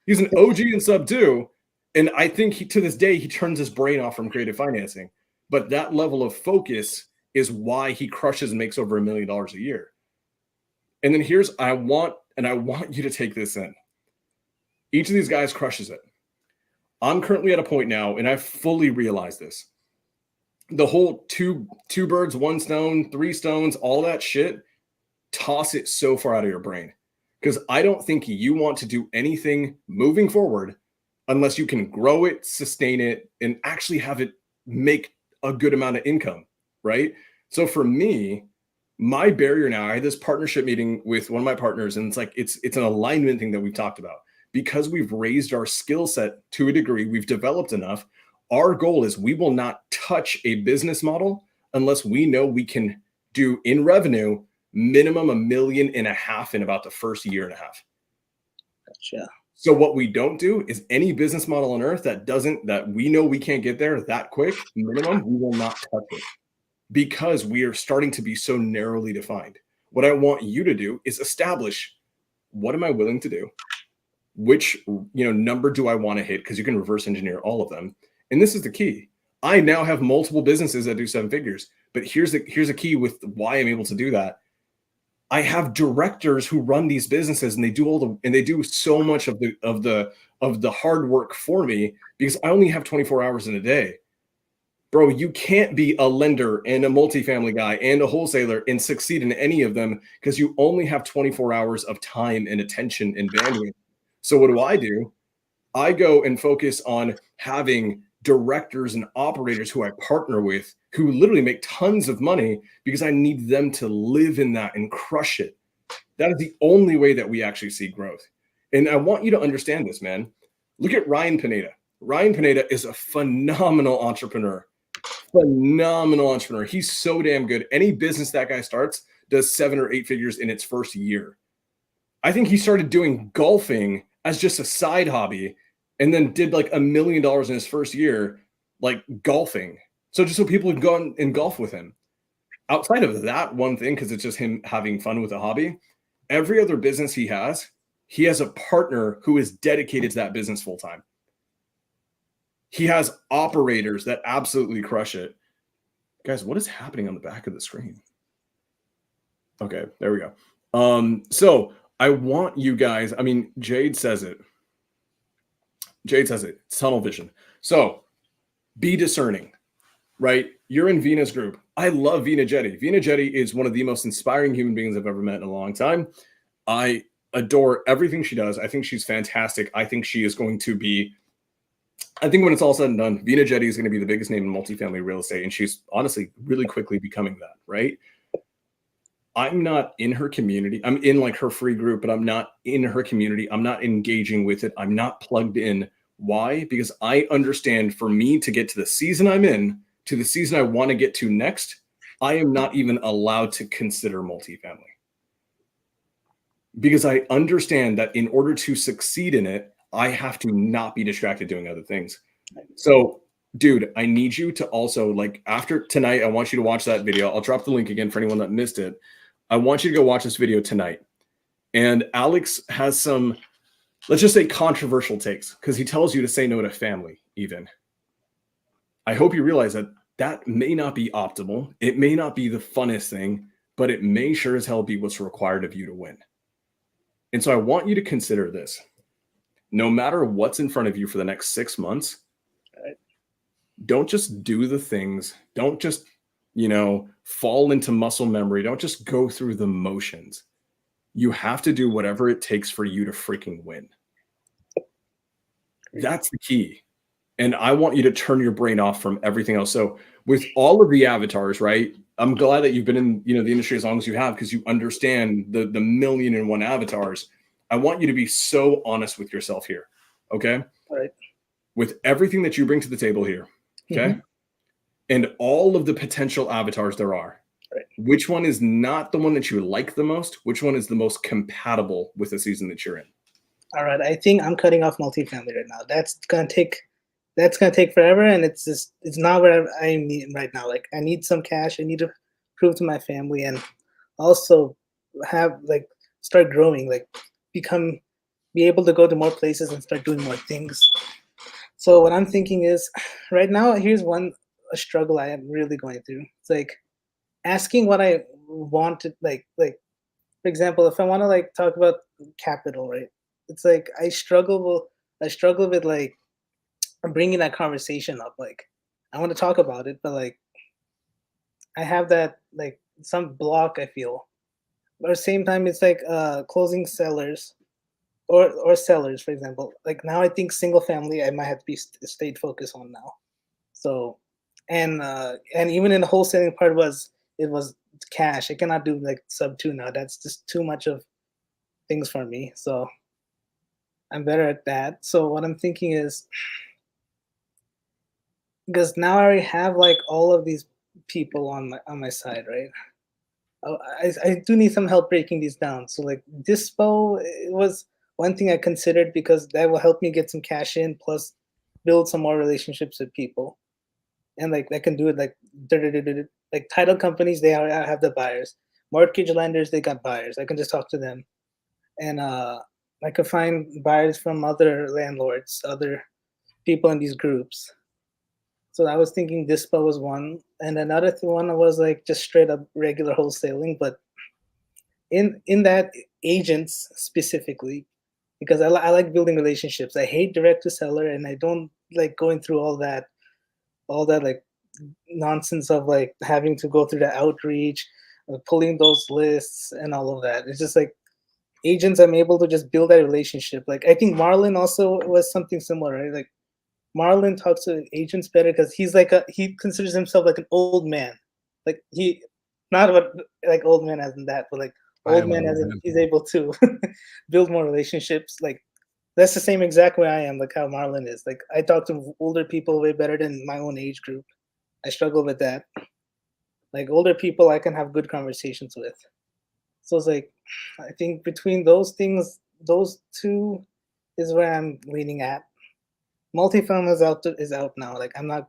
He's an OG in sub 2. And I think to this day, he turns his brain off from creative financing. But that level of focus is why he crushes and makes over $1 million a year. And then I want you to take this in. Each of these guys crushes it. I'm currently at a point now, and I fully realize this. The whole two birds, one stone, 3 stones, all that shit, toss it so far out of your brain. Because I don't think you want to do anything moving forward unless you can grow it, sustain it, and actually have it make a good amount of income, right? So for me, my barrier now, I had this partnership meeting with one of my partners, and it's an alignment thing that we've talked about. Because we've raised our skill set to a degree, we've developed enough. Our goal is we will not touch a business model unless we know we can do in revenue minimum $1.5 million in about the first year and a half. Gotcha. So what we don't do is any business model on earth that we know we can't get there that quick, minimum, we will not touch it because we are starting to be so narrowly defined. What I want you to do is establish, what am I willing to do? Which number do I want to hit? Because you can reverse engineer all of them. And this is the key. I now have multiple businesses that do 7 figures, but here's a key with why I'm able to do that. I have directors who run these businesses, and they do so much of the hard work for me because I only have 24 hours in a day. Bro, you can't be a lender and a multifamily guy and a wholesaler and succeed in any of them because you only have 24 hours of time and attention and bandwidth. So what do? I go and focus on having directors and operators who I partner with who literally make tons of money because I need them to live in that and crush it. That is the only way that we actually see growth. And I want you to understand this, man. Look at Ryan Pineda. Ryan Pineda is a phenomenal entrepreneur. He's so damn good. Any business that guy starts does 7 or 8 figures in its first year. I think he started doing golfing as just a side hobby and then did like $1 million in his first year, like golfing. So just so people would go and golf with him. Outside of that one thing, because it's just him having fun with a hobby, every other business he has a partner who is dedicated to that business full time. He has operators that absolutely crush it. Guys, what is happening on the back of the screen? Okay, there we go. So I want you guys, Jade says it. It's tunnel vision. So be discerning, right? You're in Vina's group. I love Vina Jetty. Vina Jetty is one of the most inspiring human beings I've ever met in a long time. I adore everything she does. I think she's fantastic. I think she is going to be, I think when it's all said and done, Vina Jetty is going to be the biggest name in multifamily real estate. And she's honestly really quickly becoming that, right? I'm not in her community. I'm in like her free group, but I'm not in her community. I'm not engaging with it. I'm not plugged in. Why? Because I understand for me to get to the season I'm in, to the season I want to get to next, I am not even allowed to consider multifamily. Because I understand that in order to succeed in it, I have to not be distracted doing other things. So, dude, I need you to also, like, after tonight, I want you to watch that video. I'll drop the link again for anyone that missed it. I want you to go watch this video tonight. And Alex has some, let's just say, controversial takes because he tells you to say no to family even. I hope you realize that that may not be optimal. It may not be the funnest thing, but it may sure as hell be what's required of you to win. And so I want you to consider this. No matter what's in front of you for the next 6 months, don't just do the things. Don't just, fall into muscle memory. Don't just go through the motions. You have to do whatever it takes for you to freaking win. That's the key. And I want you to turn your brain off from everything else. So with all of the avatars, right? I'm glad that you've been in, the industry as long as you have, because you understand the 1,000,001 avatars. I want you to be so honest with yourself here. Okay. All right. With everything that you bring to the table here. Okay. Mm-hmm. And all of the potential avatars there are. Right. Which one is not the one that you like the most? Which one is the most compatible with the season that you're in? All right. I think I'm cutting off multifamily right now. That's gonna take forever, and it's not where I need right now. Like, I need some cash. I need to prove to my family, and also have start growing, become be able to go to more places and start doing more things. So what I'm thinking is, right now, here's a struggle I am really going through. It's like asking what I want to for example, if I want to like talk about capital, right? It's like I struggle with like bringing that conversation up. Like I want to talk about it, but like I have that like some block I feel. But at the same time, it's like closing sellers or sellers, for example. Like now, I think single family I might have to be stayed focused on now. So, and even in the wholesaling part it was cash. I cannot do like sub two now. That's just too much of things for me. So I'm better at that. So what I'm thinking is, because now I already have like all of these people on my side, right? I do need some help breaking these down. So like Dispo, it was one thing I considered because that will help me get some cash in plus build some more relationships with people. And like I can do it like title companies, they have the buyers. Mortgage lenders, they got buyers. I can just talk to them. And I can find buyers from other landlords, other people in these groups. So I was thinking Dispo was one, and another one was like just straight up regular wholesaling, but in that agents specifically, because I like building relationships. I hate direct to seller, and I don't like going through all that like nonsense of like having to go through the outreach, pulling those lists, and all of that. It's just like agents. I'm able to just build that relationship. Like I think Marlon also was something similar, right? Like Marlon talks to agents better because he considers himself like an old man. Like he, not what like old man as in that, but like old man as in he's able to build more relationships. Like that's the same exact way I am, like how Marlon is. Like I talk to older people way better than my own age group. I struggle with that. Like older people I can have good conversations with. So it's like I think between those things, those two is where I'm leaning at. Multifamily is out now. Like I'm not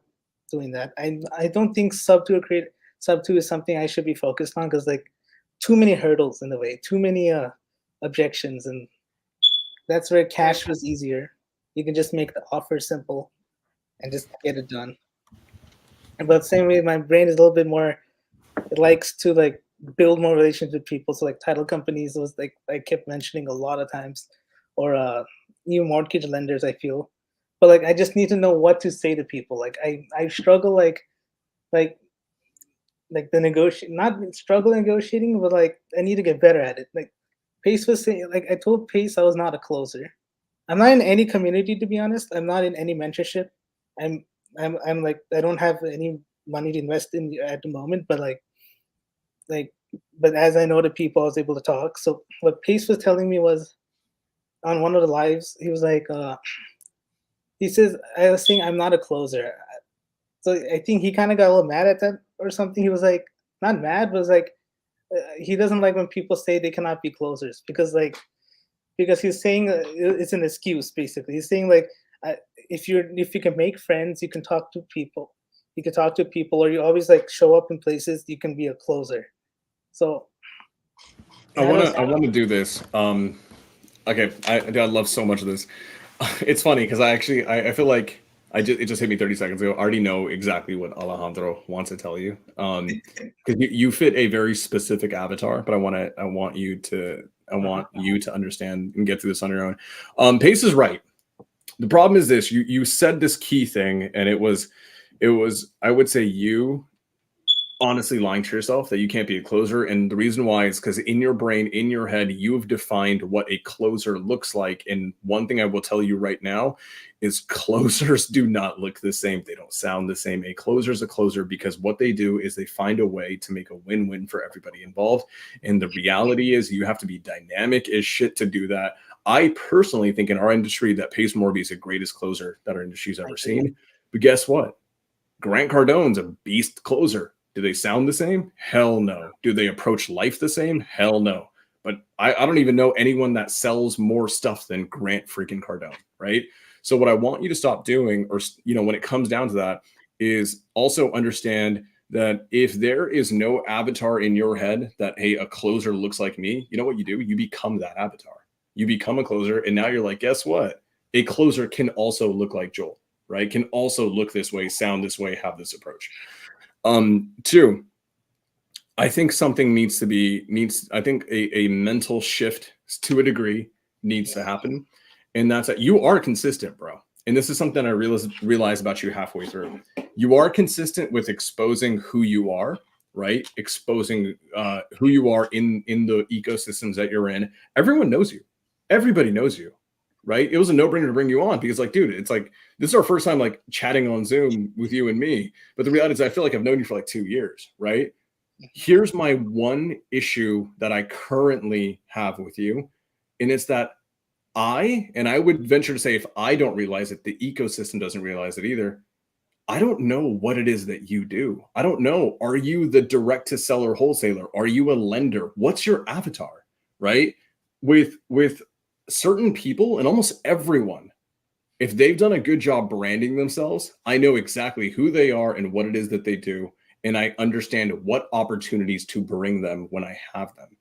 doing that. I don't think sub two is something I should be focused on because like too many hurdles in the way, too many objections, and that's where cash was easier. You can just make the offer simple and just get it done. But same way, my brain is a little bit more. It likes to like build more relations with people. So like title companies was like I kept mentioning a lot of times, or even mortgage lenders. I feel, but like I just need to know what to say to people. Like I struggle like the negotiate, not struggle negotiating, but like I need to get better at it. Like Pace was saying, like I told Pace I was not a closer. I'm not in any community, to be honest. I'm not in any mentorship. I'm like I don't have any money to invest in at the moment, but but as I know the people, I was able to talk. So what Pace was telling me was on one of the lives, he was like, he says, I was saying I'm not a closer. So I think he kind of got a little mad at that or something. He was like, not mad, but was like, he doesn't like when people say they cannot be closers because he's saying it's an excuse basically. He's saying like, if you can make friends, you can talk to people. You can talk to people, or you always like show up in places. You can be a closer. So I want to do this. Okay, I love so much of this. It's funny because I feel like it just hit me 30 seconds ago. I already know exactly what Alejandro wants to tell you. Because you fit a very specific avatar, but I want you to understand and get through this on your own. Pace is right. The problem is this: you said this key thing, and it was I would say you honestly lying to yourself that you can't be a closer. And the reason why is because in your brain, in your head, you have defined what a closer looks like. And one thing I will tell you right now is closers do not look the same. They don't sound the same. A closer is a closer because what they do is they find a way to make a win-win for everybody involved. And the reality is you have to be dynamic as shit to do that. I personally think in our industry that Pace Morby is the greatest closer that our industry's ever seen. But guess what? Grant Cardone's a beast closer. Do they sound the same? Hell no. Do they approach life the same? Hell no. But I don't even know anyone that sells more stuff than Grant freaking Cardone, right? So what I want you to stop doing, or when it comes down to that, is also understand that if there is no avatar in your head that, hey, a closer looks like me, you know what you do? You become that avatar. You become a closer, and now you're like, guess what? A closer can also look like Joel, right? Can also look this way, sound this way, have this approach. Two, I think something I think a mental shift to a degree needs to happen. And that's that you are consistent, bro. And this is something I realized about you halfway through. You are consistent with exposing who you are, right? Exposing who you are in the ecosystems that you're in. Everyone knows you. Everybody knows you, right? It was a no-brainer to bring you on because, like, dude, it's like this is our first time like chatting on Zoom with you and me. But the reality is, I feel like I've known you for like 2 years, right? Here's my one issue that I currently have with you, and it's that I would venture to say, if I don't realize it, the ecosystem doesn't realize it either. I don't know what it is that you do. I don't know. Are you the direct to seller wholesaler? Are you a lender? What's your avatar, right? With certain people and almost everyone, if they've done a good job branding themselves, I know exactly who they are and what it is that they do. And I understand what opportunities to bring them when I have them.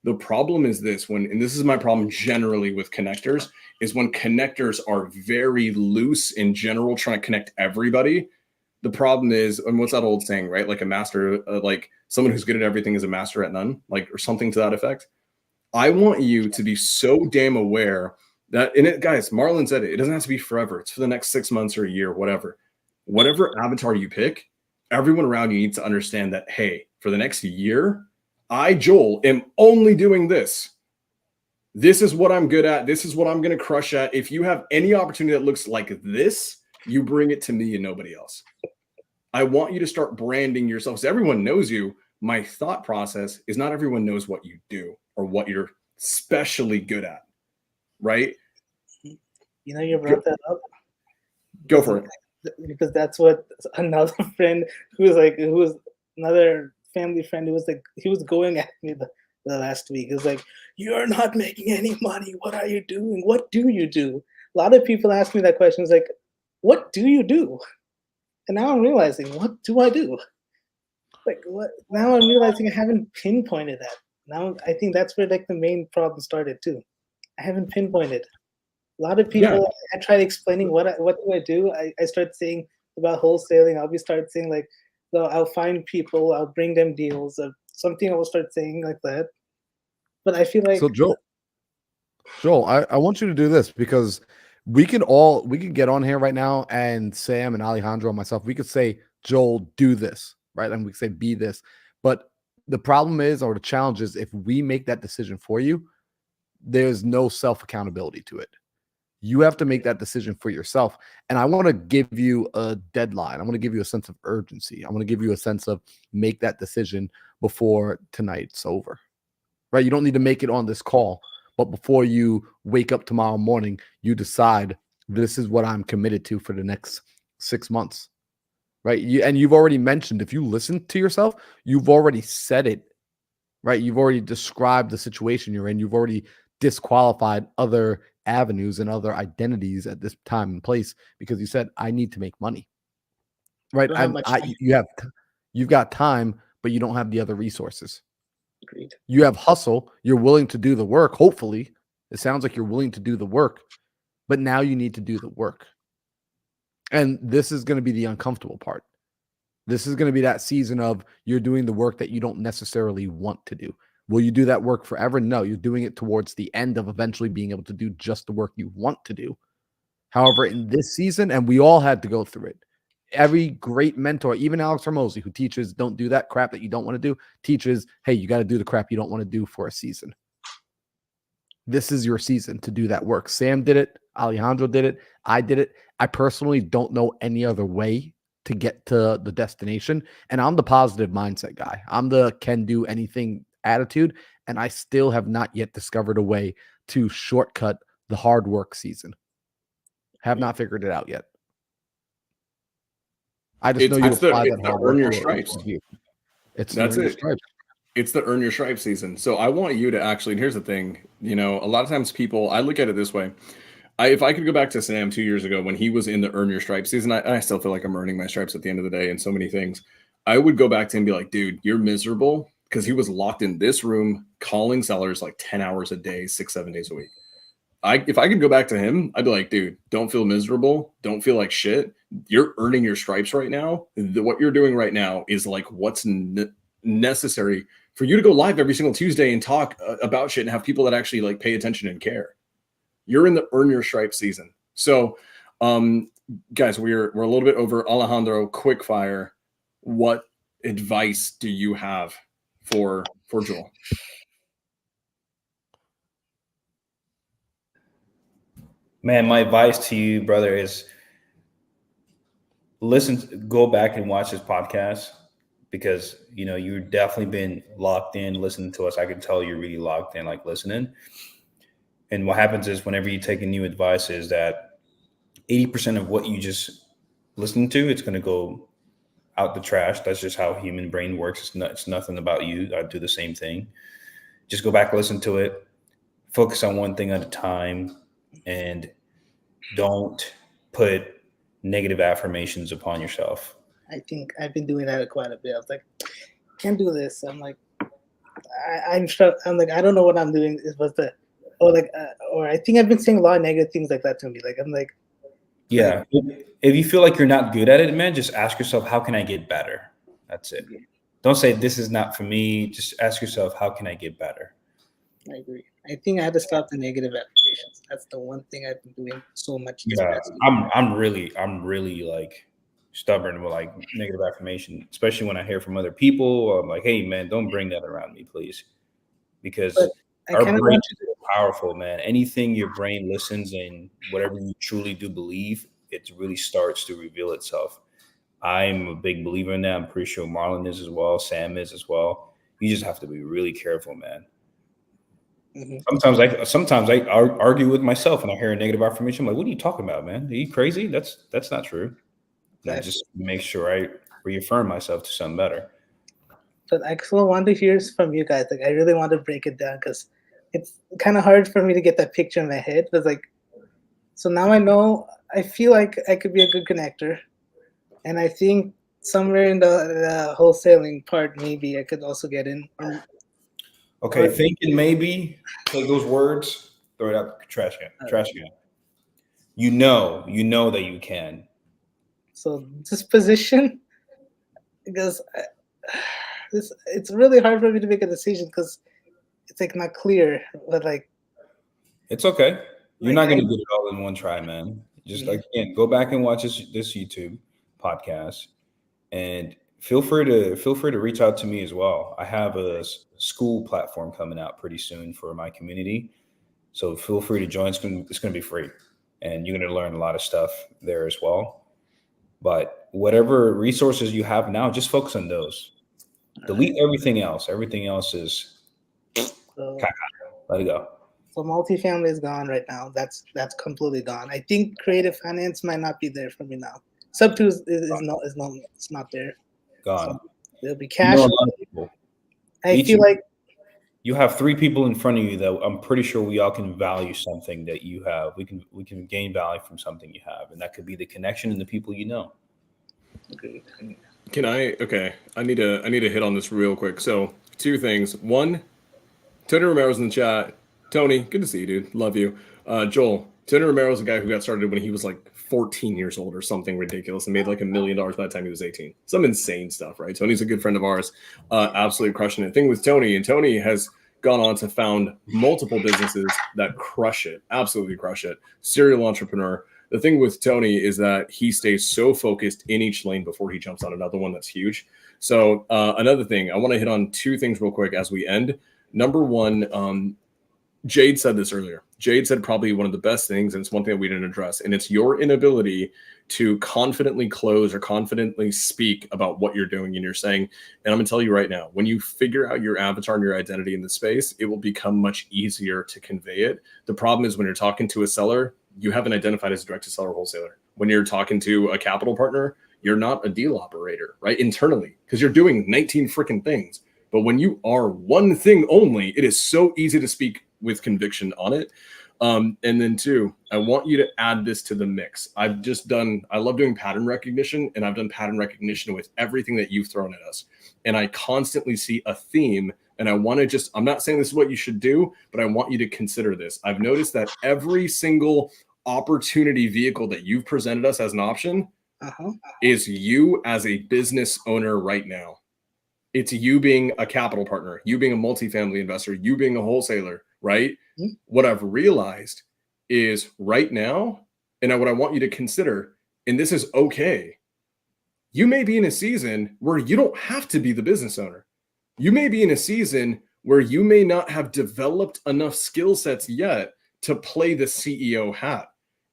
The problem is this, and this is my problem generally with connectors, is when connectors are very loose in general, trying to connect everybody. The problem is, and what's that old saying, right? Like a master, like someone who's good at everything is a master at none, like, or something to that effect. I want you to be so damn aware that, and it, guys, Marlon said it doesn't have to be forever. It's for the next 6 months or a year, whatever avatar you pick, everyone around you needs to understand that, hey, for the next year, I, Joel, am only doing this. This is what I'm good at. This is what I'm going to crush at. If you have any opportunity that looks like this, you bring it to me and nobody else. I want you to start branding yourself so everyone knows you. My thought process is not everyone knows what you do or what you're specially good at, right? You know, you brought that up. Go for it. Because that's what another friend who was another family friend who was like, he was going at me the last week. He was like, you're not making any money. What are you doing? What do you do? A lot of people ask me that question. It's like, what do you do? And now I'm realizing, what do I do? Like, what? Now I'm realizing I haven't pinpointed that. Now I think that's where like the main problem started too. I haven't pinpointed. A lot of people, I tried explaining what do I do. I start saying about wholesaling. I'll start saying like, so I'll find people, I'll bring them deals, or something. I will start saying like that. But I feel like, so Joel, I want you to do this because we could get on here right now, and Sam and Alejandro and myself, we could say, Joel, do this, right? And we could say, be this. But the problem is, or the challenge is, if we make that decision for you, there's no self accountability to it. You have to make that decision for yourself. And I want to give you a deadline. I want to give you a sense of urgency. I want to give you a sense of make that decision before tonight's over, right? You don't need to make it on this call, but before you wake up tomorrow morning, you decide this is what I'm committed to for the next 6 months, right? You've already mentioned, if you listen to yourself, you've already said it, right? You've already described the situation you're in. You've already disqualified other avenues and other identities at this time and place because you said, I need to make money, right? You've got time, but you don't have the other resources. agreed. You have hustle. You're willing to do the work. Hopefully it sounds like you're willing to do the work, but now you need to do the work. And this is going to be the uncomfortable part. This is going to be that season of you're doing the work that you don't necessarily want to do. Will you do that work forever? No, you're doing it towards the end of eventually being able to do just the work you want to do. However, in this season, and we all had to go through it, every great mentor, even Alex Hormozi, who teaches don't do that crap that you don't want to do, teaches, hey, you got to do the crap you don't want to do for a season. This is your season to do that work. Sam did it. Alejandro did it. I did it. I personally don't know any other way to get to the destination. And I'm the positive mindset guy. I'm the can do anything attitude. And I still have not yet discovered a way to shortcut the hard work season. Have not figured it out yet. I just know you apply that hard work. Earn your stripes. That's it. It's the earn your stripes season. So I want you to actually, and here's the thing, you know, a lot of times people, I look at it this way. If I could go back to Sam 2 years ago when he was in the earn your stripes season, I still feel like I'm earning my stripes at the end of the day and so many things. I would go back to him and be like, dude, you're miserable, because he was locked in this room calling sellers like 10 hours a day, 6-7 days a week. if I could go back to him, I'd be like, dude, don't feel miserable. Don't feel like shit. You're earning your stripes right now. What you're doing right now is like what's necessary for you to go live every single Tuesday and talk about shit and have people that actually like pay attention and care. You're in the earn your stripes season. So, guys, we're a little bit over. Alejandro, quick fire. What advice do you have for Joel? Man, my advice to you, brother, is go back and watch this podcast, because you've definitely been locked in listening to us. I can tell you're really locked in, like listening. And what happens is whenever you take a new advice is that 80% of what you just listen to, it's going to go out the trash. That's just how human brain works. It's nothing about you. I do the same thing. Just go back, listen to it, focus on one thing at a time, and don't put negative affirmations upon yourself. I think I've been doing that quite a bit. I was like, can't do this. I'm like, I'm like, I don't know what I'm doing. Or I think I've been saying a lot of negative things like that to me. Like, I'm like, yeah. If you feel like you're not good at it, man, just ask yourself, how can I get better? That's it. Don't say this is not for me. Just ask yourself, how can I get better? I agree. I think I had to stop the negative affirmations. That's the one thing I've been doing so much. Yeah, I'm really like stubborn with like negative affirmation, especially when I hear from other people. I'm like, hey man, don't bring that around me, please, because our brain is powerful, man. Anything your brain listens and whatever you truly do believe, it really starts to reveal itself. I'm a big believer in that. I'm pretty sure Marlon is as well. Sam is as well. You just have to be really careful, man. Mm-hmm. Sometimes I argue with myself and I hear a negative affirmation. I'm like, what are you talking about, man? Are you crazy? That's not true. And I just make sure I reaffirm myself to something better. But I still want to hear from you guys. Like, I really want to break it down because it's kind of hard for me to get that picture in my head. But like, so now I know. I feel like I could be a good connector, and I think somewhere in the wholesaling part, maybe I could also get in. Okay, thinking maybe, take those words, throw it out the trash can. You know that you can. So this position, because it's really hard for me to make a decision because it's like not clear. But like, it's okay. You're not going to get it all in one try, man. Just again, go back and watch this YouTube podcast, and feel free to reach out to me as well. I have a school platform coming out pretty soon for my community, so feel free to join. It's going to be free, and you're going to learn a lot of stuff there as well. But whatever resources you have now, just focus on those. Delete everything else. Everything else is let it go. So multifamily is gone right now. That's completely gone. I think creative finance might not be there for me now. Sub 2 it's not there. Gone. So there'll be cash. I feel like you have 3 people in front of you that I'm pretty sure we all can value something that you have. We can gain value from something you have, and that could be the connection and the people you know. Okay. I need to hit on this real quick. So 2 things. 1, Tony Romero's in the chat. Tony, good to see you, dude. Love you. Joel, Tony Romero's a guy who got started when he was like 14 years old or something ridiculous and made like $1 million by the time he was 18. Some insane stuff, right? Tony's a good friend of ours. Absolutely crushing it. Thing with Tony, and Tony has gone on to found multiple businesses that crush it, absolutely crush it. Serial entrepreneur. The thing with Tony is that he stays so focused in each lane before he jumps on another one. That's huge. So another thing, I want to hit on 2 things real quick as we end. Number 1, Jade said this earlier. Jade said probably one of the best things, and it's one thing that we didn't address, and it's your inability to confidently close or confidently speak about what you're doing and you're saying. And I'm going to tell you right now, when you figure out your avatar and your identity in the space, it will become much easier to convey it. The problem is when you're talking to a seller, you haven't identified as a direct-to-seller wholesaler. When you're talking to a capital partner, you're not a deal operator, right? Internally, because you're doing 19 freaking things. But when you are one thing only, it is so easy to speak with conviction on it. And then 2, I want you to add this to the mix. I love doing pattern recognition, and I've done pattern recognition with everything that you've thrown at us. and I constantly see a theme, and I'm not saying this is what you should do, but I want you to consider this. I've noticed that every single opportunity vehicle that you've presented us as an option is you as a business owner right now. It's you being a capital partner, you being a multifamily investor, you being a wholesaler, right? Mm-hmm. What I've realized is right now, and what I want you to consider, and this is okay, you may be in a season where you don't have to be the business owner. You may be in a season where you may not have developed enough skill sets yet to play the CEO hat.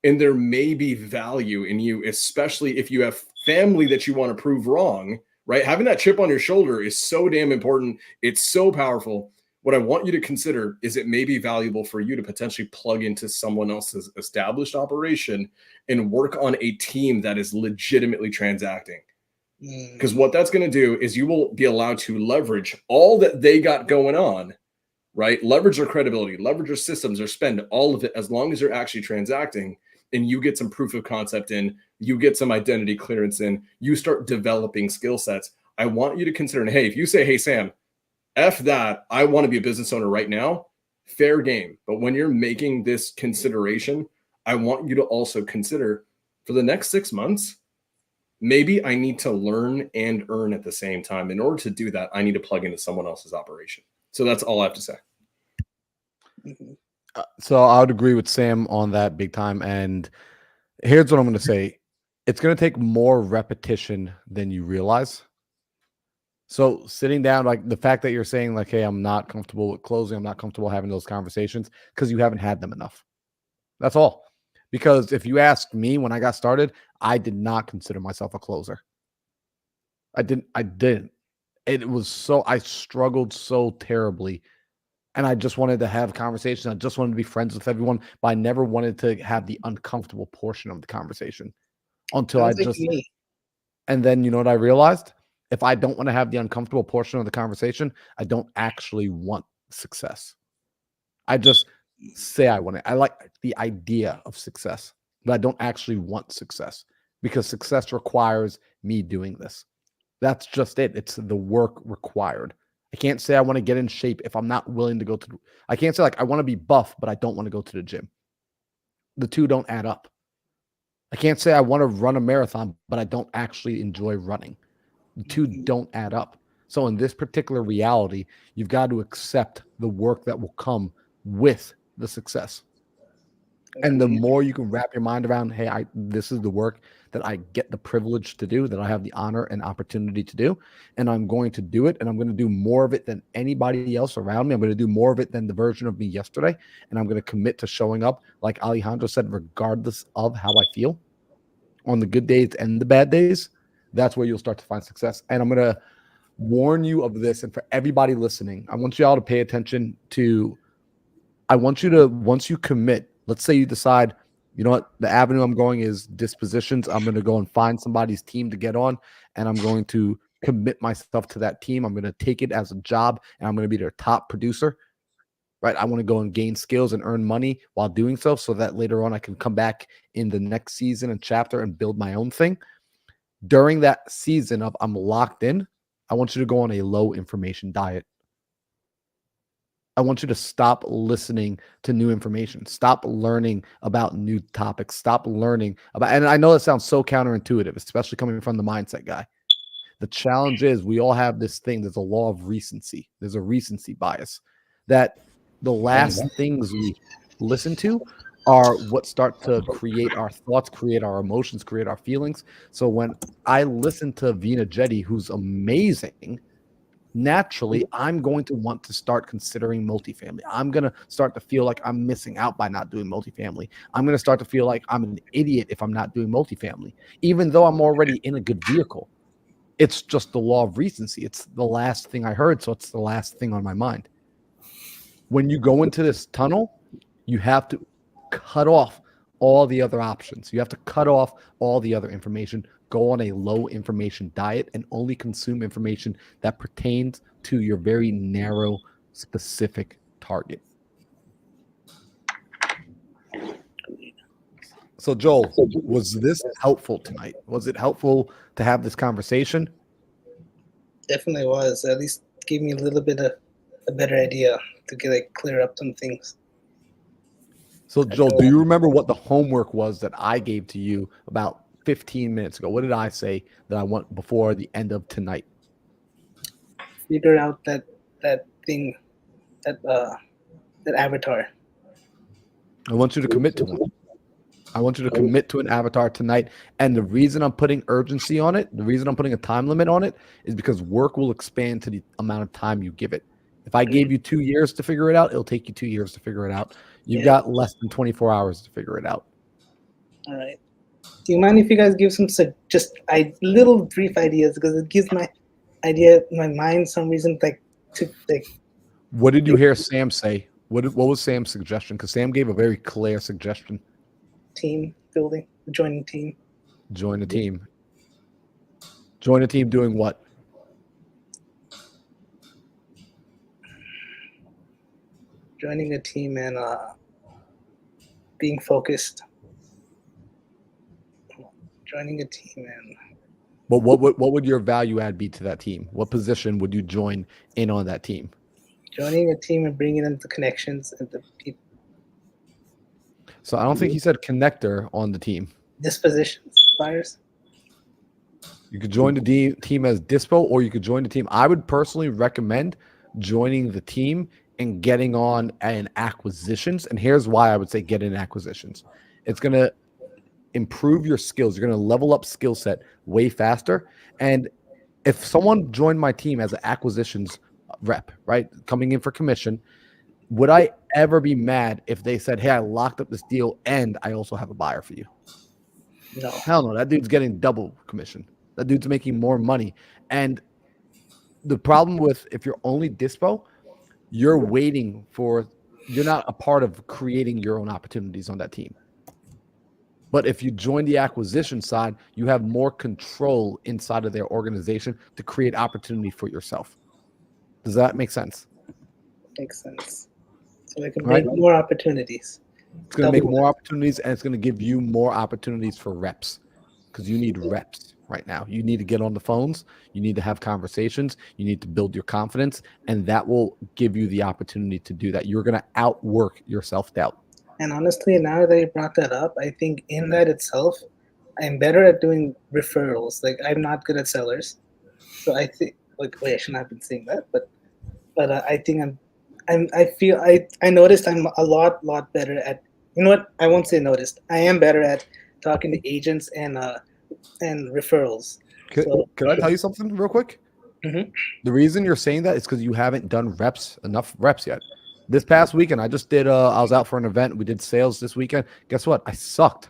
And there may be value in you, especially if you have family that you want to prove wrong, right? Having that chip on your shoulder is so damn important. It's so powerful. What I want you to consider is it may be valuable for you to potentially plug into someone else's established operation and work on a team that is legitimately transacting. Because what that's going to do is you will be allowed to leverage all that they got going on, right? Leverage their credibility, leverage their systems, their spend, all of it, as long as they're actually transacting. And you get some proof of concept in, you get some identity clearance in, you start developing skill sets. I want you to consider, and hey, if you say, hey, Sam, F that, I want to be a business owner right now, fair game. But when you're making this consideration, I want you to also consider for the next 6 months, maybe I need to learn and earn at the same time. In order to do that, I need to plug into someone else's operation. So that's all I have to say. So I would agree with Sam on that big time. And here's what I'm going to say. It's going to take more repetition than you realize. So sitting down, like the fact that you're saying like, hey, I'm not comfortable with closing. I'm not comfortable having those conversations because you haven't had them enough. That's all. Because if you ask me when I got started, I did not consider myself a closer. I didn't. It was so, I struggled so terribly. And I just wanted to have conversations. I just wanted to be friends with everyone, but I never wanted to have the uncomfortable portion of the conversation until and then you know what I realized? If I don't want to have the uncomfortable portion of the conversation, I don't actually want success. I just say I want it. I like the idea of success, but I don't actually want success because success requires me doing this. That's just it. It's the work required. I can't say I want to get in shape if I'm not willing to go to. I can't say like I want to be buff, but I don't want to go to the gym. The two don't add up. I can't say I want to run a marathon, but I don't actually enjoy running. The two don't add up. So in this particular reality, you've got to accept the work that will come with the success. And the more you can wrap your mind around, hey, this is the work that I get the privilege to do, that I have the honor and opportunity to do, and I'm going to do it, and I'm going to do more of it than anybody else around me. I'm going to do more of it than the version of me yesterday, and I'm going to commit to showing up, like Alejandro said, regardless of how I feel, on the good days and the bad days. That's where you'll start to find success. And I'm going to warn you of this, and for everybody listening, I want you all to pay attention to, I want you to, once you commit, let's say you decide, you know what, the avenue I'm going is dispositions. I'm going to go and find somebody's team to get on, and I'm going to commit myself to that team. I'm going to take it as a job, and I'm going to be their top producer, right? I want to go and gain skills and earn money while doing so that later on I can come back in the next season and chapter and build my own thing. During that season of I'm locked in, I want you to go on a low information diet. I want you to stop listening to new information. Stop learning about new topics. Stop learning about, and I know it sounds so counterintuitive, especially coming from the mindset guy. The challenge is we all have this thing. There's a law of recency. There's a recency bias that the last things we listen to are what start to create our thoughts, create our emotions, create our feelings. So when I listen to Vina Jetty, who's amazing, naturally, I'm going to want to start considering multifamily. I'm going to start to feel like I'm missing out by not doing multifamily. I'm going to start to feel like I'm an idiot if I'm not doing multifamily, even though I'm already in a good vehicle. It's just the law of recency. It's the last thing I heard, so it's the last thing on my mind. When you go into this tunnel, you have to cut off all the other options. You have to cut off all the other information, go on a low information diet, and only consume information that pertains to your very narrow, specific target. So Joel, was this helpful tonight? Was it helpful to have this conversation? Definitely was. At least gave me a little bit of a better idea to get like clear up some things. So, Joel, do you remember what the homework was that I gave to you about 15 minutes ago? What did I say that I want before the end of tonight? Figure out that thing, that avatar. I want you to commit to one. I want you to commit to an avatar tonight. And the reason I'm putting urgency on it, the reason I'm putting a time limit on it, is because work will expand to the amount of time you give it. If I gave you 2 years to figure it out, it'll take you 2 years to figure it out. You've got less than 24 hours to figure it out. All right. Do you mind if you guys give some just little brief ideas, because it gives my mind some reason to. What did you hear Sam say? What was Sam's suggestion? Because Sam gave a very clear suggestion. Team building, joining team. Join the team. Join a team doing what? Joining a team and being focused. Joining a team and. But what would your value add be to that team? What position would you join in on that team? Joining a team and bringing in the connections and the people. So I don't think he said connector on the team. Dispositions, buyers. You could join the team as dispo, or you could join the team. I would personally recommend joining the team and getting on in acquisitions. And here's why I would say get in acquisitions. It's going to improve your skills. You're going to level up skill set way faster. And if someone joined my team as an acquisitions rep, right, coming in for commission, would I ever be mad if they said, hey, I locked up this deal and I also have a buyer for you? No. Hell no. That dude's getting double commission. That dude's making more money. And the problem with if you're only dispo, you're not a part of creating your own opportunities on that team. But if you join the acquisition side, you have more control inside of their organization to create opportunity for yourself. Does that make sense? Makes sense. So they can make more opportunities. It's going to make more opportunities, and it's going to give you more opportunities for reps, because you need reps right now. You need to get on the phones. You need to have conversations. You need to build your confidence, and that will give you the opportunity to do that. You're going to outwork your self-doubt. And honestly, now that you brought that up, I think in that itself, I'm better at doing referrals. Like, I'm not good at sellers. So I think, I shouldn't have been saying that, but I think I noticed I'm a lot better at, you know what? I won't say noticed. I am better at talking to agents and referrals. Can I tell you something real quick? Mm-hmm. The reason you're saying that is because you haven't done enough reps yet. This past weekend, I just did. I was out for an event. We did sales this weekend. Guess what? I sucked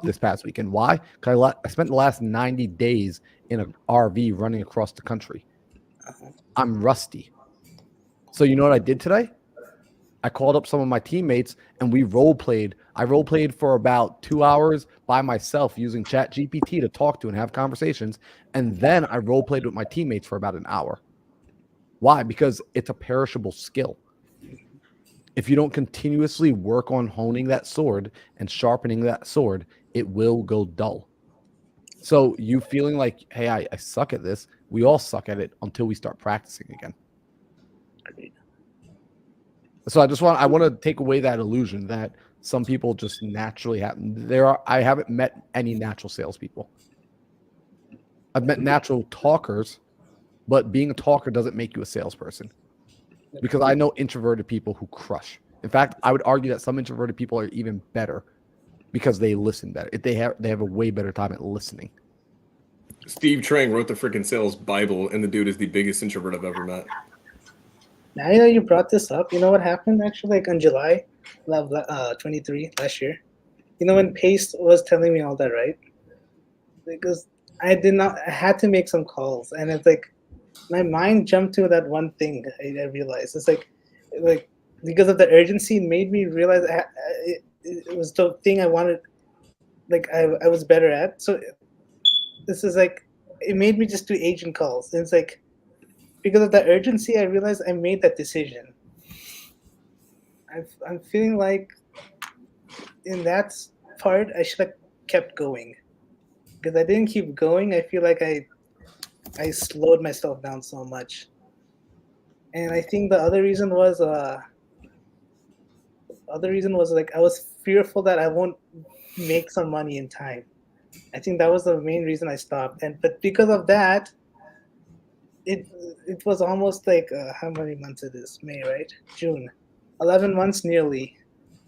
this past weekend. Why? Because I spent the last 90 days in an RV running across the country. I'm rusty. So you know what I did today? I called up some of my teammates and we role played. I role played for about 2 hours by myself using ChatGPT to talk to and have conversations. And then I role played with my teammates for about an hour. Why? Because it's a perishable skill. If you don't continuously work on honing that sword and sharpening that sword, it will go dull. So you feeling like, hey, I suck at this. We all suck at it until we start practicing again. So I want to take away that illusion that some people just naturally have. I haven't met any natural salespeople. I've met natural talkers, but being a talker doesn't make you a salesperson. Because I know introverted people who crush. In fact, I would argue that some introverted people are even better because they listen better. They have a way better time at listening. Steve Trang wrote the freaking sales Bible, and the dude is the biggest introvert I've ever met. Now you brought this up. You know what happened actually? Like on July 23 last year. You know when Pace was telling me all that, right? Because I had to make some calls, and it's like my mind jumped to that one thing. I realized it's like because of the urgency, it made me realize it was the thing I wanted. Like I was better at. So this is like it made me just do agent calls. And it's like because of the urgency, I realized I made that decision. I'm feeling like in that part I should have kept going. Because I didn't keep going, I feel like I I slowed myself down so much. And I think the other reason was like I was fearful that I won't make some money in time. I think that was the main reason I stopped. But because of that, it was almost like how many months it is? May, right? June. 11 months nearly.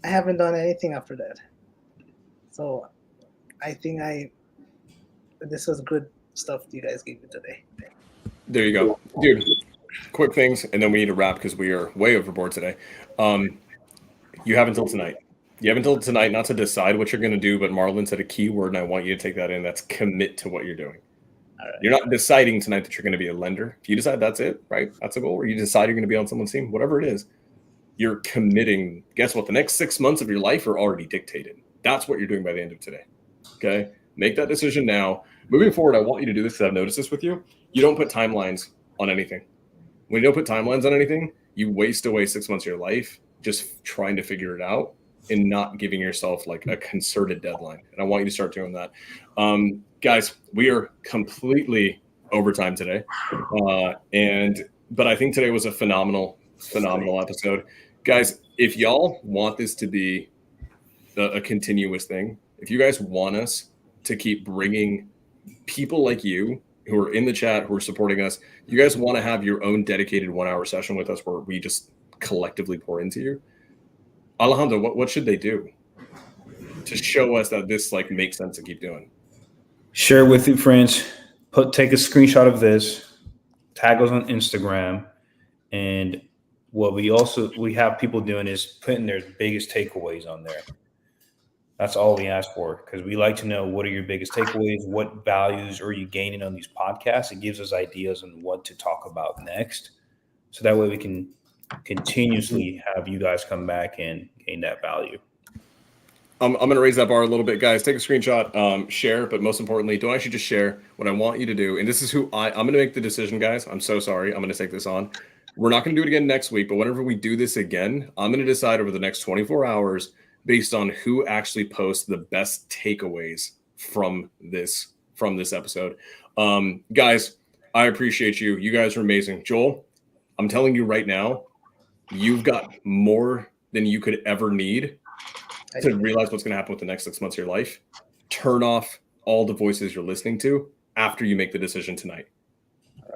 I haven't done anything after that. So I think this was good stuff you guys gave me today. There you go, dude. Quick things, and then we need to wrap because we are way overboard today. You have until tonight. You have until tonight not to decide what you're going to do, but Marlon said a key word, and I want you to take that in. That's commit to what you're doing. All right. You're not deciding tonight that you're going to be a lender. If you decide that's it, right? That's a goal. Or you decide you're going to be on someone's team, whatever it is, you're committing. Guess what? The next 6 months of your life are already dictated. That's what you're doing by the end of today. Okay? Make that decision now. Moving forward, I want you to do this because I've noticed this with you. You don't put timelines on anything. When you don't put timelines on anything, you waste away 6 months of your life just trying to figure it out and not giving yourself like a concerted deadline. And I want you to start doing that. Guys, we are completely overtime today. But I think today was a phenomenal episode. Guys, if y'all want this to be a continuous thing, if you guys want us to keep bringing people like you who are in the chat, who are supporting us, you guys want to have your own dedicated 1 hour session with us where we just collectively pour into you, Alejandro, what should they do to show us that this like makes sense to keep doing? Share with your friends. Take a screenshot of this. Tag us on Instagram. And what we have people doing is putting their biggest takeaways on there. That's all we ask for, because we like to know what are your biggest takeaways, what values are you gaining on these podcasts. It gives us ideas on what to talk about next. So that way we can continuously have you guys come back and gain that value. I'm going to raise that bar a little bit, guys. Take a screenshot, share, but most importantly, don't actually just share. What I want you to do, and this is who I'm going to make the decision, guys. I'm so sorry. I'm going to take this on. We're not going to do it again next week, but whenever we do this again, I'm going to decide over the next 24 hours based on who actually posts the best takeaways from this episode. Guys, I appreciate you. You guys are amazing. Joel, I'm telling you right now, you've got more than you could ever need to realize what's going to happen with the next 6 months of your life. Turn off all the voices you're listening to after you make the decision tonight.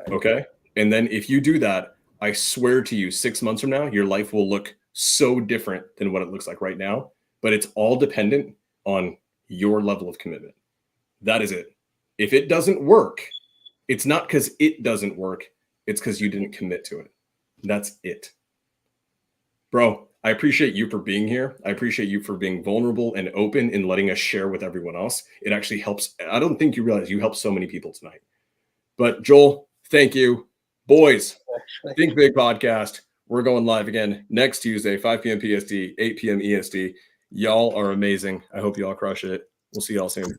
Okay? And then if you do that, I swear to you, 6 months from now, your life will look so different than what it looks like right now. But it's all dependent on your level of commitment. That is it. If it doesn't work, it's not because it doesn't work. It's because you didn't commit to it. That's it. Bro, I appreciate you for being here. I appreciate you for being vulnerable and open and letting us share with everyone else. It actually helps. I don't think you realize you helped so many people tonight. But Joel, thank you. Boys, Think Big Podcast. We're going live again next Tuesday, 5 p.m. PST, 8 p.m. EST. Y'all are amazing. I hope y'all crush it. We'll see y'all soon.